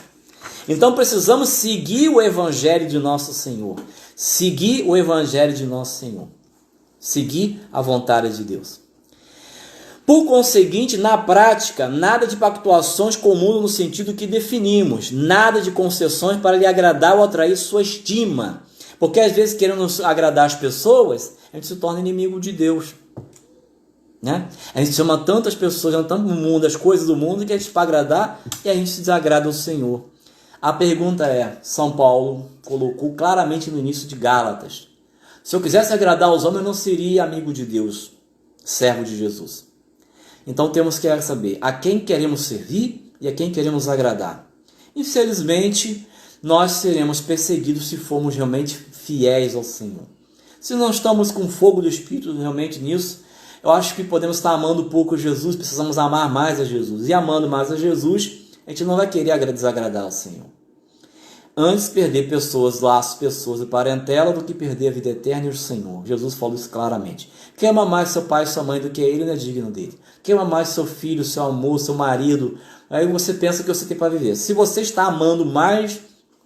Então precisamos seguir o evangelho de nosso Senhor. Seguir o evangelho de nosso Senhor. Seguir a vontade de Deus. Por conseguinte, na prática, nada de pactuações com o mundo no sentido que definimos, nada de concessões para lhe agradar ou atrair sua estima, porque às vezes querendo agradar as pessoas, a gente se torna inimigo de Deus, né? A gente chama tantas pessoas, chama tanto no mundo, as coisas do mundo, que a gente para agradar e a gente se desagrada ao Senhor. A pergunta é, São Paulo colocou claramente no início de Gálatas, se eu quisesse agradar aos homens, eu não seria amigo de Deus, servo de Jesus. Então temos que saber a quem queremos servir e a quem queremos agradar. Infelizmente, nós seremos perseguidos se formos realmente fiéis ao Senhor. Se não estamos com fogo do Espírito realmente nisso, eu acho que podemos estar amando pouco Jesus, precisamos amar mais a Jesus. E amando mais a Jesus, a gente não vai querer desagradar ao Senhor. Antes perder pessoas, laços, pessoas e parentela do que perder a vida eterna e o Senhor. Jesus falou isso claramente. Quem ama mais seu pai e sua mãe do que ele não é digno dele. Quem ama mais seu filho, seu amor, seu marido, aí você pensa que você tem para viver. Se você está amando mais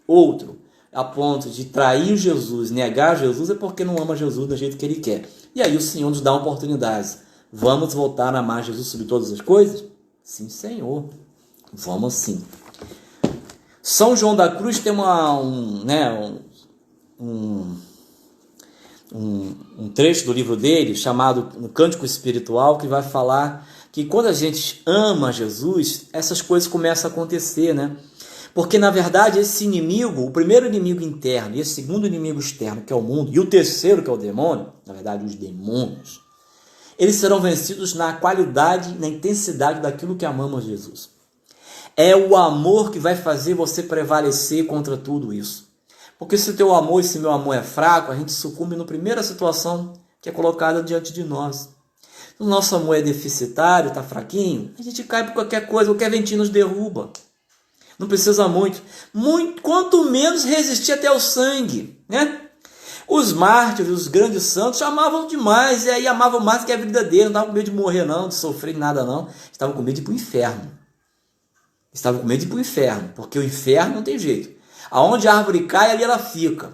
outro, a ponto de trair Jesus, negar Jesus, é porque não ama Jesus do jeito que ele quer. E aí o Senhor nos dá oportunidades. Vamos voltar a amar Jesus sobre todas as coisas? Sim, Senhor. Vamos sim. São João da Cruz tem um trecho do livro dele, chamado No Cântico Espiritual, que vai falar que quando a gente ama Jesus, essas coisas começam a acontecer, né? Porque, na verdade, esse inimigo, o primeiro inimigo interno e esse segundo inimigo externo, que é o mundo, e o terceiro, que é o demônio, na verdade, os demônios, eles serão vencidos na qualidade, na intensidade daquilo que amamos a Jesus. É o amor que vai fazer você prevalecer contra tudo isso. Porque se o teu amor e se meu amor é fraco, a gente sucumbe na primeira situação que é colocada diante de nós. Se o nosso amor é deficitário, está fraquinho, a gente cai por qualquer coisa, qualquer ventinho nos derruba. Não precisa muito. Quanto menos resistir até o sangue, né? Os mártires, os grandes santos, amavam demais, e aí amavam mais que a vida dele, não estavam com medo de morrer não, de sofrer nada não, estavam com medo de ir para o inferno. Estavam com medo de ir para o inferno, porque o inferno não tem jeito. Aonde a árvore cai, ali ela fica.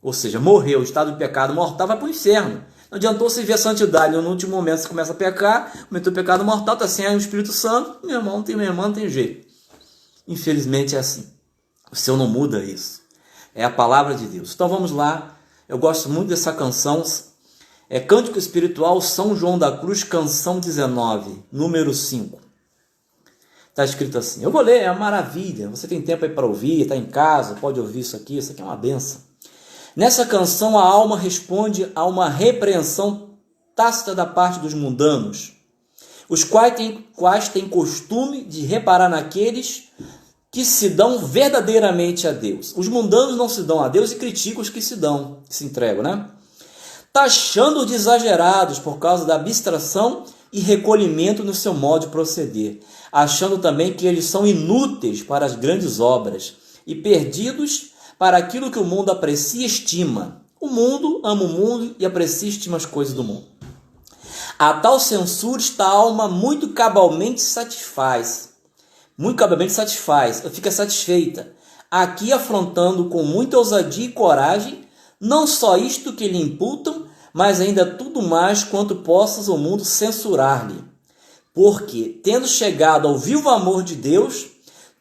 Ou seja, morreu, o estado de pecado mortal vai para o inferno. Não adiantou você ver a santidade, no último momento você começa a pecar, cometeu o pecado mortal, está sem o Espírito Santo, meu irmão, minha irmã, não tem jeito. Infelizmente é assim. O Senhor não muda isso. É a palavra de Deus. Então vamos lá. Eu gosto muito dessa canção. É Cântico Espiritual São João da Cruz, canção 19, número 5. Está escrito assim. Eu vou ler, é uma maravilha. Você tem tempo aí para ouvir, está em casa, pode ouvir isso aqui é uma benção. Nessa canção a alma responde a uma repreensão tácita da parte dos mundanos, os quais têm costume de reparar naqueles que se dão verdadeiramente a Deus. Os mundanos não se dão a Deus e criticam os que se dão, que se entregam, né? Taxando-os de exagerados por causa da abstração e recolhimento no seu modo de proceder, achando também que eles são inúteis para as grandes obras e perdidos para aquilo que o mundo aprecia e estima. O mundo ama o mundo e aprecia e estima as coisas do mundo. A tal censura esta alma muito cabalmente satisfaz, fica satisfeita, aqui afrontando com muita ousadia e coragem, não só isto que lhe imputam, mas ainda tudo mais quanto possas o mundo censurar-lhe. Porque, tendo chegado ao vivo amor de Deus,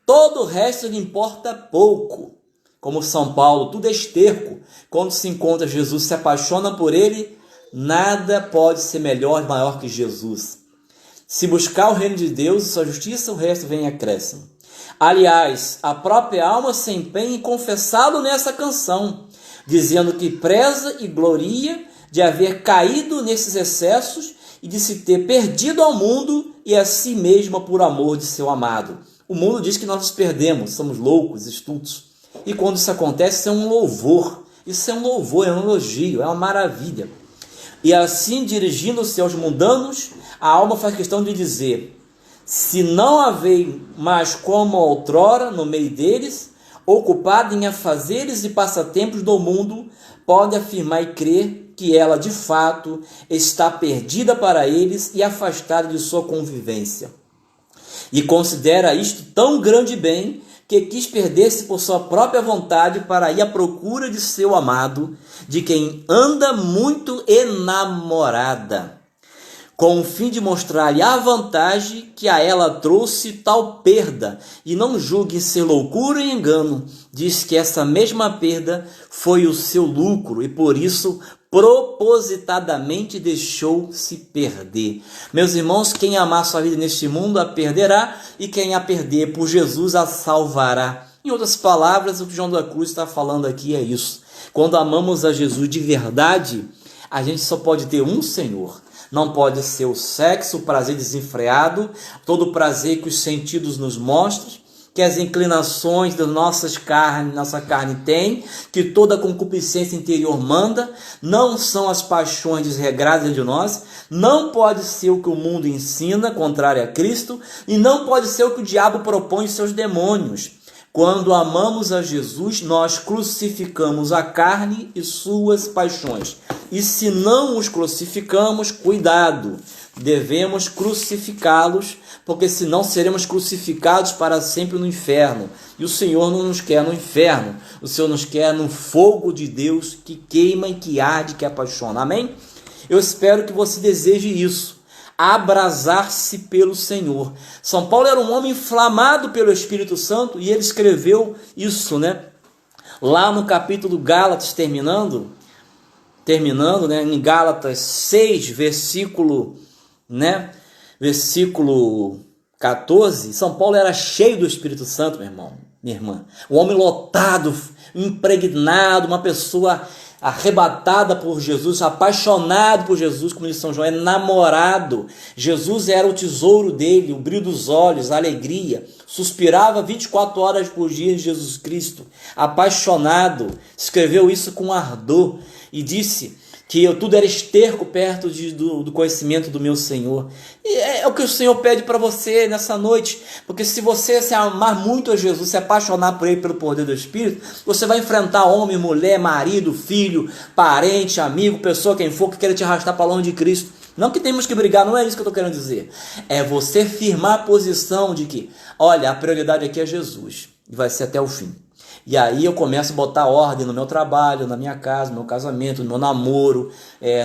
Todo o resto lhe importa pouco. Como São Paulo, tudo é esterco. Quando se encontra Jesus, se apaixona por ele, nada pode ser melhor e maior que Jesus. Se buscar o reino de Deus e sua justiça, o resto vem em acréscimo. Aliás, a própria alma se empenha em confessá-lo nessa canção, dizendo que preza e gloria de haver caído nesses excessos e de se ter perdido ao mundo e a si mesma por amor de seu amado. O mundo diz que nós nos perdemos, somos loucos, estultos. E quando isso acontece, isso é um louvor. Isso é um louvor, é um elogio, é uma maravilha. E assim, dirigindo-se aos mundanos, a alma faz questão de dizer: se não haver mais como outrora no meio deles, ocupado em afazeres e passatempos do mundo, pode afirmar e crer que ela, de fato, está perdida para eles e afastada de sua convivência. E considera isto tão grande bem que quis perder-se por sua própria vontade para ir à procura de seu amado, de quem anda muito enamorada, com o fim de mostrar-lhe a vantagem que a ela trouxe tal perda, e não julgue ser loucura e engano. Diz que essa mesma perda foi o seu lucro, e por isso propositadamente deixou-se perder. Meus irmãos, quem amar sua vida neste mundo a perderá, e quem a perder por Jesus a salvará. Em outras palavras, o que João da Cruz está falando aqui é isso. Quando amamos a Jesus de verdade, a gente só pode ter um Senhor. Não pode ser o sexo, o prazer desenfreado, todo o prazer que os sentidos nos mostram, que as inclinações da nossa carne tem, que toda a concupiscência interior manda, não são as paixões desregradas de nós, não pode ser o que o mundo ensina, contrário a Cristo, e não pode ser o que o diabo propõe aos seus demônios. Quando amamos a Jesus, nós crucificamos a carne e suas paixões. E se não os crucificamos, cuidado, devemos crucificá-los, porque senão seremos crucificados para sempre no inferno. E o Senhor não nos quer no inferno, o Senhor nos quer no fogo de Deus que queima e que arde, que apaixona. Amém? Eu espero que você deseje isso. Abrasar-se pelo Senhor. São Paulo era um homem inflamado pelo Espírito Santo e ele escreveu isso, né? Lá no capítulo Gálatas, terminando, né? Em Gálatas 6, versículo 14, São Paulo era cheio do Espírito Santo, meu irmão, minha irmã. Um homem lotado, impregnado, uma pessoa arrebatada por Jesus, apaixonado por Jesus, como diz São João, enamorado. Jesus era o tesouro dele, o brilho dos olhos, a alegria. Suspirava 24 horas por dia em Jesus Cristo, apaixonado. Escreveu isso com ardor e disse que tudo era esterco perto do conhecimento do meu Senhor. E é o que o Senhor pede para você nessa noite, porque se você se amar muito a Jesus, se apaixonar por Ele pelo poder do Espírito, você vai enfrentar homem, mulher, marido, filho, parente, amigo, pessoa, quem for, que queira te arrastar para longe de Cristo. Não que temos que brigar, não é isso que eu estou querendo dizer. É você firmar a posição de que, olha, a prioridade aqui é Jesus, e vai ser até o fim. E aí eu começo a botar ordem no meu trabalho, na minha casa, no meu casamento, no meu namoro,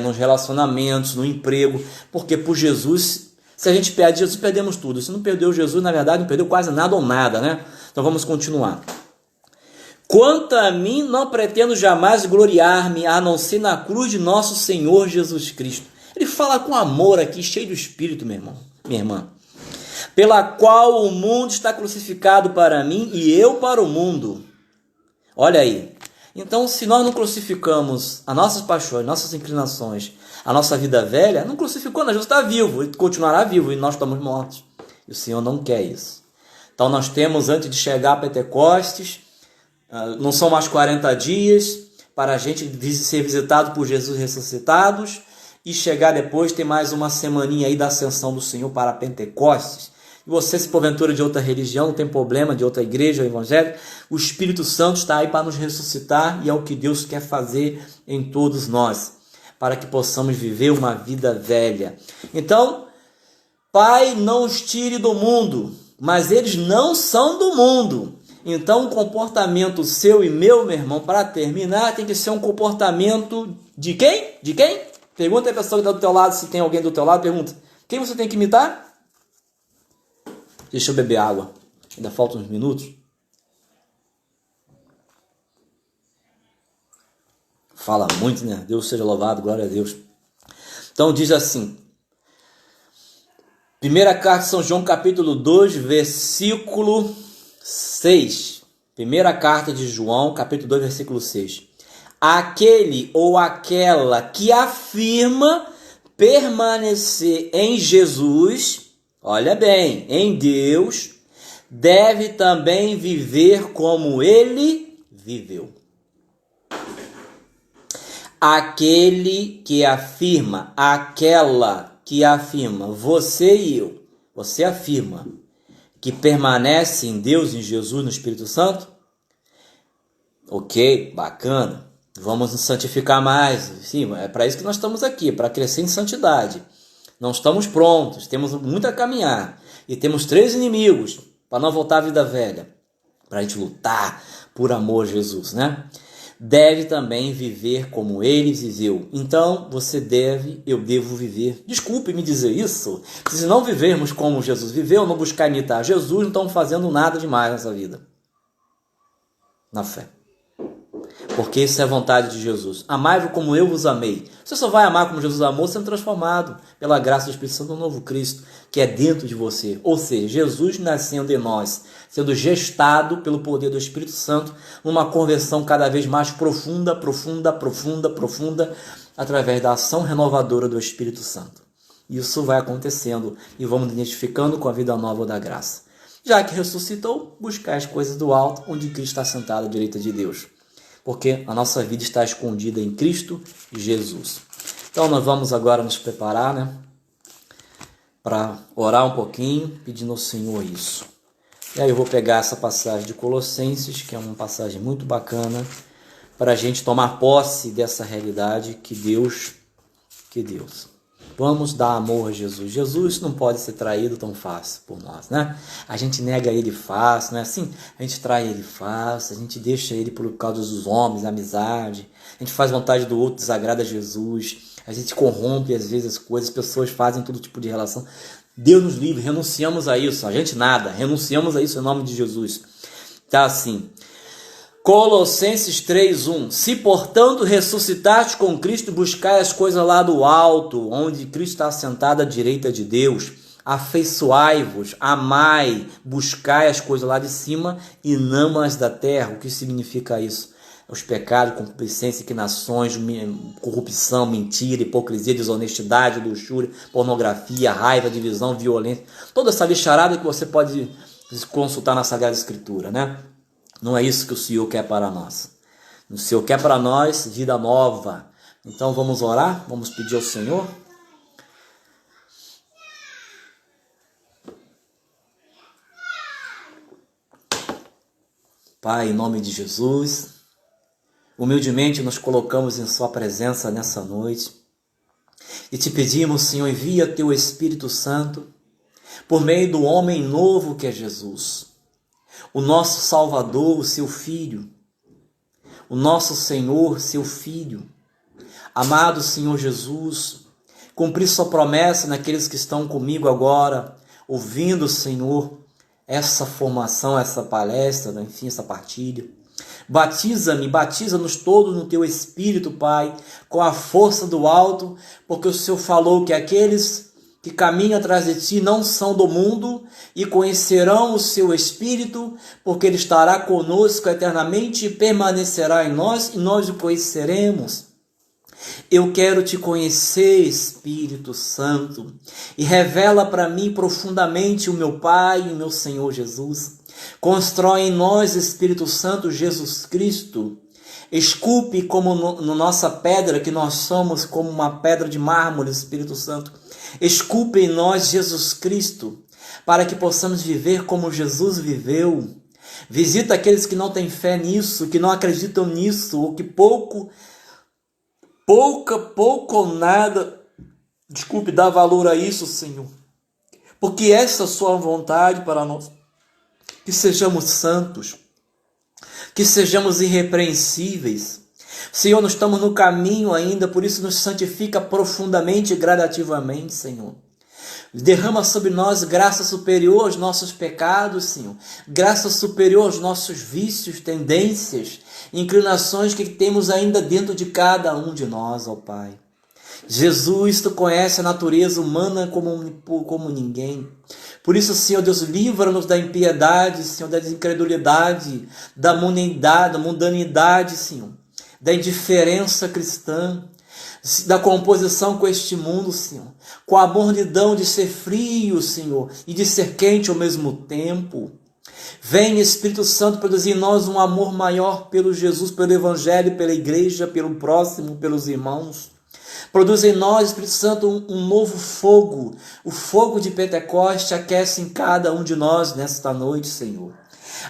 nos relacionamentos, no emprego. Porque por Jesus, se a gente perde Jesus, perdemos tudo. Se não perdeu Jesus, na verdade, não perdeu quase nada ou nada, né? Então vamos continuar. Quanto a mim, não pretendo jamais gloriar-me, a não ser na cruz de nosso Senhor Jesus Cristo. Ele fala com amor aqui, cheio do Espírito, meu irmão, minha irmã. Pela qual o mundo está crucificado para mim e eu para o mundo. Olha aí, então se nós não crucificamos as nossas paixões, nossas inclinações, a nossa vida velha, não crucificou, Jesus está vivo, ele continuará vivo e nós estamos mortos. E o Senhor não quer isso. Então nós temos, antes de chegar a Pentecostes, não são mais 40 dias para a gente ser visitado por Jesus ressuscitados e chegar depois, tem mais uma semaninha aí da ascensão do Senhor para Pentecostes. E você, se porventura de outra religião, não tem problema, de outra igreja ou evangelho, o Espírito Santo está aí para nos ressuscitar e é o que Deus quer fazer em todos nós, para que possamos viver uma vida velha. Então, Pai, não os tire do mundo, mas eles não são do mundo. Então, o comportamento seu e meu irmão, para terminar, tem que ser um comportamento de quem? De quem? Pergunta a pessoa que está do teu lado, se tem alguém do teu lado, pergunta. Quem você tem que imitar? Deixa eu beber água. Ainda faltam uns minutos. Fala muito, né? Deus seja louvado, glória a Deus. Então diz assim, primeira carta de São João, capítulo 2, versículo 6. Primeira carta de João, capítulo 2, versículo 6. Aquele ou aquela que afirma permanecer em Jesus, olha bem, em Deus, deve também viver como ele viveu. Aquele que afirma, aquela que afirma, você e eu, você afirma que permanece em Deus, em Jesus, no Espírito Santo? Ok, bacana. Vamos nos santificar mais. Sim, é para isso que nós estamos aqui, para crescer em santidade. Não estamos prontos, temos muito a caminhar. E temos 3 inimigos para não voltar à vida velha. Para a gente lutar por amor a Jesus, né? Deve também viver como ele viveu. Então, você deve, eu devo viver. Desculpe me dizer isso. Se não vivermos como Jesus viveu, não buscar imitar Jesus, não estamos fazendo nada demais nessa vida. Na fé. Porque isso é a vontade de Jesus. Amai-vos como eu vos amei. Você só vai amar como Jesus amou sendo transformado pela graça do Espírito Santo no novo Cristo, que é dentro de você. Ou seja, Jesus nascendo em nós, sendo gestado pelo poder do Espírito Santo, numa conversão cada vez mais profunda, através da ação renovadora do Espírito Santo. Isso vai acontecendo e vamos nos identificando com a vida nova da graça. Já que ressuscitou, buscar as coisas do alto, onde Cristo está sentado à direita de Deus. Porque a nossa vida está escondida em Cristo Jesus. Então nós vamos agora nos preparar, né, para orar um pouquinho, pedindo ao Senhor isso. E aí eu vou pegar essa passagem de Colossenses, que é uma passagem muito bacana, para a gente tomar posse dessa realidade que Deus. Vamos dar amor a Jesus. Jesus não pode ser traído tão fácil por nós, né? A gente nega ele fácil, não é assim? A gente trai ele fácil, a gente deixa ele por causa dos homens, da amizade. A gente faz vontade do outro, desagrada a Jesus. A gente corrompe às vezes as coisas, as pessoas fazem todo tipo de relação. Deus nos livre, renunciamos a isso. A gente nada, renunciamos a isso em nome de Jesus. Tá assim. Colossenses 3:1. Se, portanto, ressuscitaste com Cristo, buscai as coisas lá do alto, onde Cristo está assentado à direita de Deus. Afeiçoai-vos, amai, buscai as coisas lá de cima e não as da terra. O que significa isso? Os pecados, concupiscência, inquinações, corrupção, mentira, hipocrisia, desonestidade, luxúria, pornografia, raiva, divisão, violência. Toda essa bicharada que você pode consultar na Sagrada Escritura, né? Não é isso que o Senhor quer para nós. O Senhor quer para nós vida nova. Então vamos orar, vamos pedir ao Senhor. Pai, em nome de Jesus, humildemente nos colocamos em Sua presença nessa noite e te pedimos, Senhor, envia Teu Espírito Santo por meio do homem novo que é Jesus. O nosso Salvador, o seu Filho, o nosso Senhor, seu Filho. Amado Senhor Jesus, cumprir sua promessa naqueles que estão comigo agora, ouvindo, Senhor, essa formação, essa palestra, enfim, essa partilha. Batiza-nos todos no Teu Espírito, Pai, com a força do alto, porque o Senhor falou que aqueles que caminham atrás de Ti não são do mundo e conhecerão o Seu Espírito, porque Ele estará conosco eternamente e permanecerá em nós e nós o conheceremos. Eu quero Te conhecer, Espírito Santo, e revela para mim profundamente o meu Pai e o meu Senhor Jesus. Constrói em nós, Espírito Santo, Jesus Cristo. Esculpe como nossa pedra, que nós somos como uma pedra de mármore, Espírito Santo. Esculpe em nós Jesus Cristo, para que possamos viver como Jesus viveu. Visita aqueles que não têm fé nisso, que não acreditam nisso, ou que pouco ou nada, dá valor a isso, Senhor. Porque essa é a Sua vontade para nós. Que sejamos santos, que sejamos irrepreensíveis. Senhor, nós estamos no caminho ainda, por isso nos santifica profundamente e gradativamente, Senhor. Derrama sobre nós graça superior aos nossos pecados, Senhor. Graça superior aos nossos vícios, tendências, inclinações que temos ainda dentro de cada um de nós, ó Pai. Jesus, Tu conhece a natureza humana como ninguém. Por isso, Senhor Deus, livra-nos da impiedade, Senhor, da incredulidade, da mundanidade, Senhor, da indiferença cristã, da composição com este mundo, Senhor, com a mornidão de ser frio, Senhor, e de ser quente ao mesmo tempo. Vem, Espírito Santo, produzir em nós um amor maior pelo Jesus, pelo Evangelho, pela igreja, pelo próximo, pelos irmãos. Produz em nós, Espírito Santo, um novo fogo. O fogo de Pentecoste aquece em cada um de nós nesta noite, Senhor.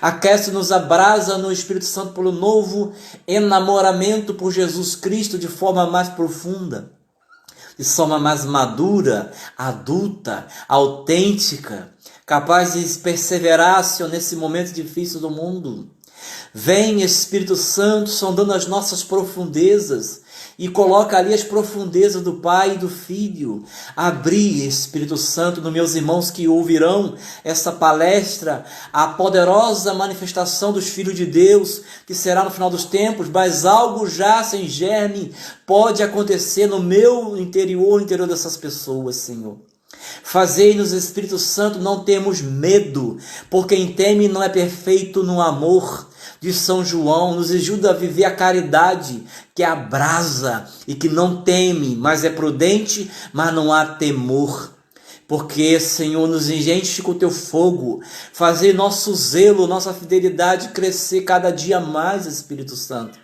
Aquece-nos, abrasa no Espírito Santo pelo novo enamoramento por Jesus Cristo de forma mais profunda, de forma mais madura, adulta, autêntica, capaz de perseverar, Senhor, nesse momento difícil do mundo. Vem, Espírito Santo, sondando as nossas profundezas, e coloca ali as profundezas do Pai e do Filho. Abri, Espírito Santo, nos meus irmãos que ouvirão essa palestra, a poderosa manifestação dos filhos de Deus, que será no final dos tempos, mas algo já sem germe pode acontecer no meu interior dessas pessoas, Senhor. Fazei-nos, Espírito Santo, não termos medo, porque quem teme não é perfeito no amor. De São João, nos ajuda a viver a caridade que abrasa e que não teme, mas é prudente, mas não há temor. Porque, Senhor, nos enche com o teu fogo, fazer nosso zelo, nossa fidelidade crescer cada dia mais, Espírito Santo.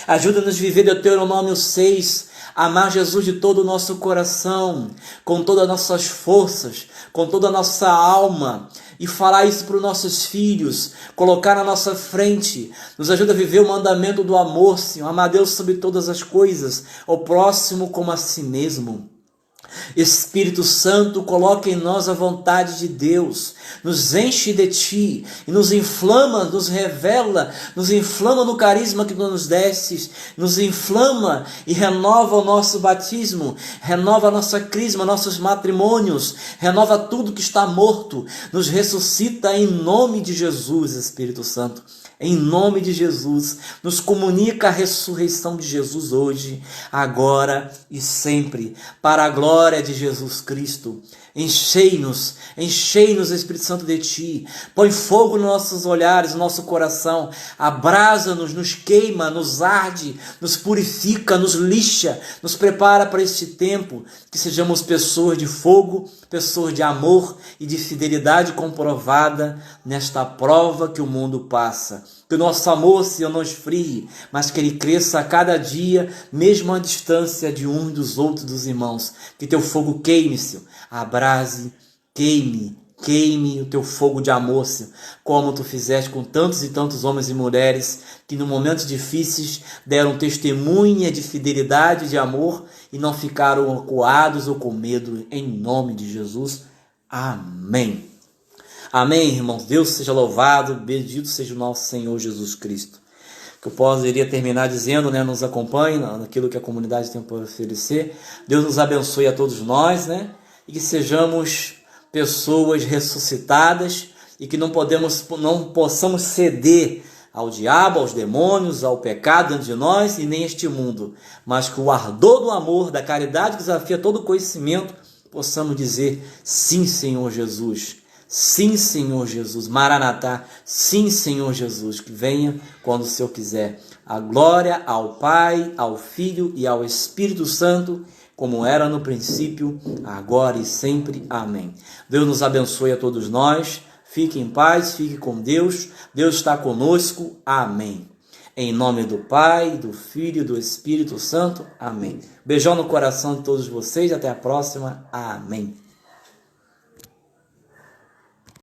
Ajuda-nos a viver Deuteronômio 6, amar Jesus de todo o nosso coração, com todas as nossas forças, com toda a nossa alma, e falar isso para os nossos filhos, colocar na nossa frente. Nos ajuda a viver o mandamento do amor, Senhor, amar Deus sobre todas as coisas, o próximo como a si mesmo. Espírito Santo, coloca em nós a vontade de Deus, nos enche de Ti e nos inflama, nos revela, nos inflama no carisma que Tu nos destes, nos inflama e renova o nosso batismo, renova a nossa crisma, nossos matrimônios, renova tudo que está morto, nos ressuscita em nome de Jesus, Espírito Santo. Em nome de Jesus, nos comunica a ressurreição de Jesus hoje, agora e sempre, para a glória de Jesus Cristo. Enchei-nos, Espírito Santo, de Ti. Põe fogo nos nossos olhares, no nosso coração. Abrasa-nos, nos queima, nos arde, nos purifica, nos lixa, nos prepara para este tempo. Que sejamos pessoas de fogo, pessoas de amor e de fidelidade comprovada nesta prova que o mundo passa. Que o nosso amor, Senhor, não esfrie, mas que ele cresça a cada dia, mesmo à distância de uns dos outros, dos irmãos. Que teu fogo queime, Senhor, abrase, queime o teu fogo de amor, Senhor, como tu fizeste com tantos e tantos homens e mulheres que, em momentos difíceis, deram testemunha de fidelidade, de amor e não ficaram acuados ou com medo, em nome de Jesus. Amém. Amém, irmãos. Deus seja louvado, bendito seja o nosso Senhor Jesus Cristo. Que eu poderia terminar dizendo, nos acompanhe naquilo que a comunidade tem para oferecer. Deus nos abençoe a todos nós, e que sejamos pessoas ressuscitadas e que não possamos ceder ao diabo, aos demônios, ao pecado dentro de nós e nem este mundo, mas que o ardor do amor, da caridade que desafia todo conhecimento, possamos dizer: sim, Senhor Jesus. Sim, Senhor Jesus, Maranatá, sim, Senhor Jesus, que venha quando o Senhor quiser. A glória ao Pai, ao Filho e ao Espírito Santo, como era no princípio, agora e sempre. Amém. Deus nos abençoe a todos nós. Fique em paz, fique com Deus. Deus está conosco. Amém. Em nome do Pai, do Filho e do Espírito Santo. Amém. Beijão no coração de todos vocês. Até a próxima. Amém.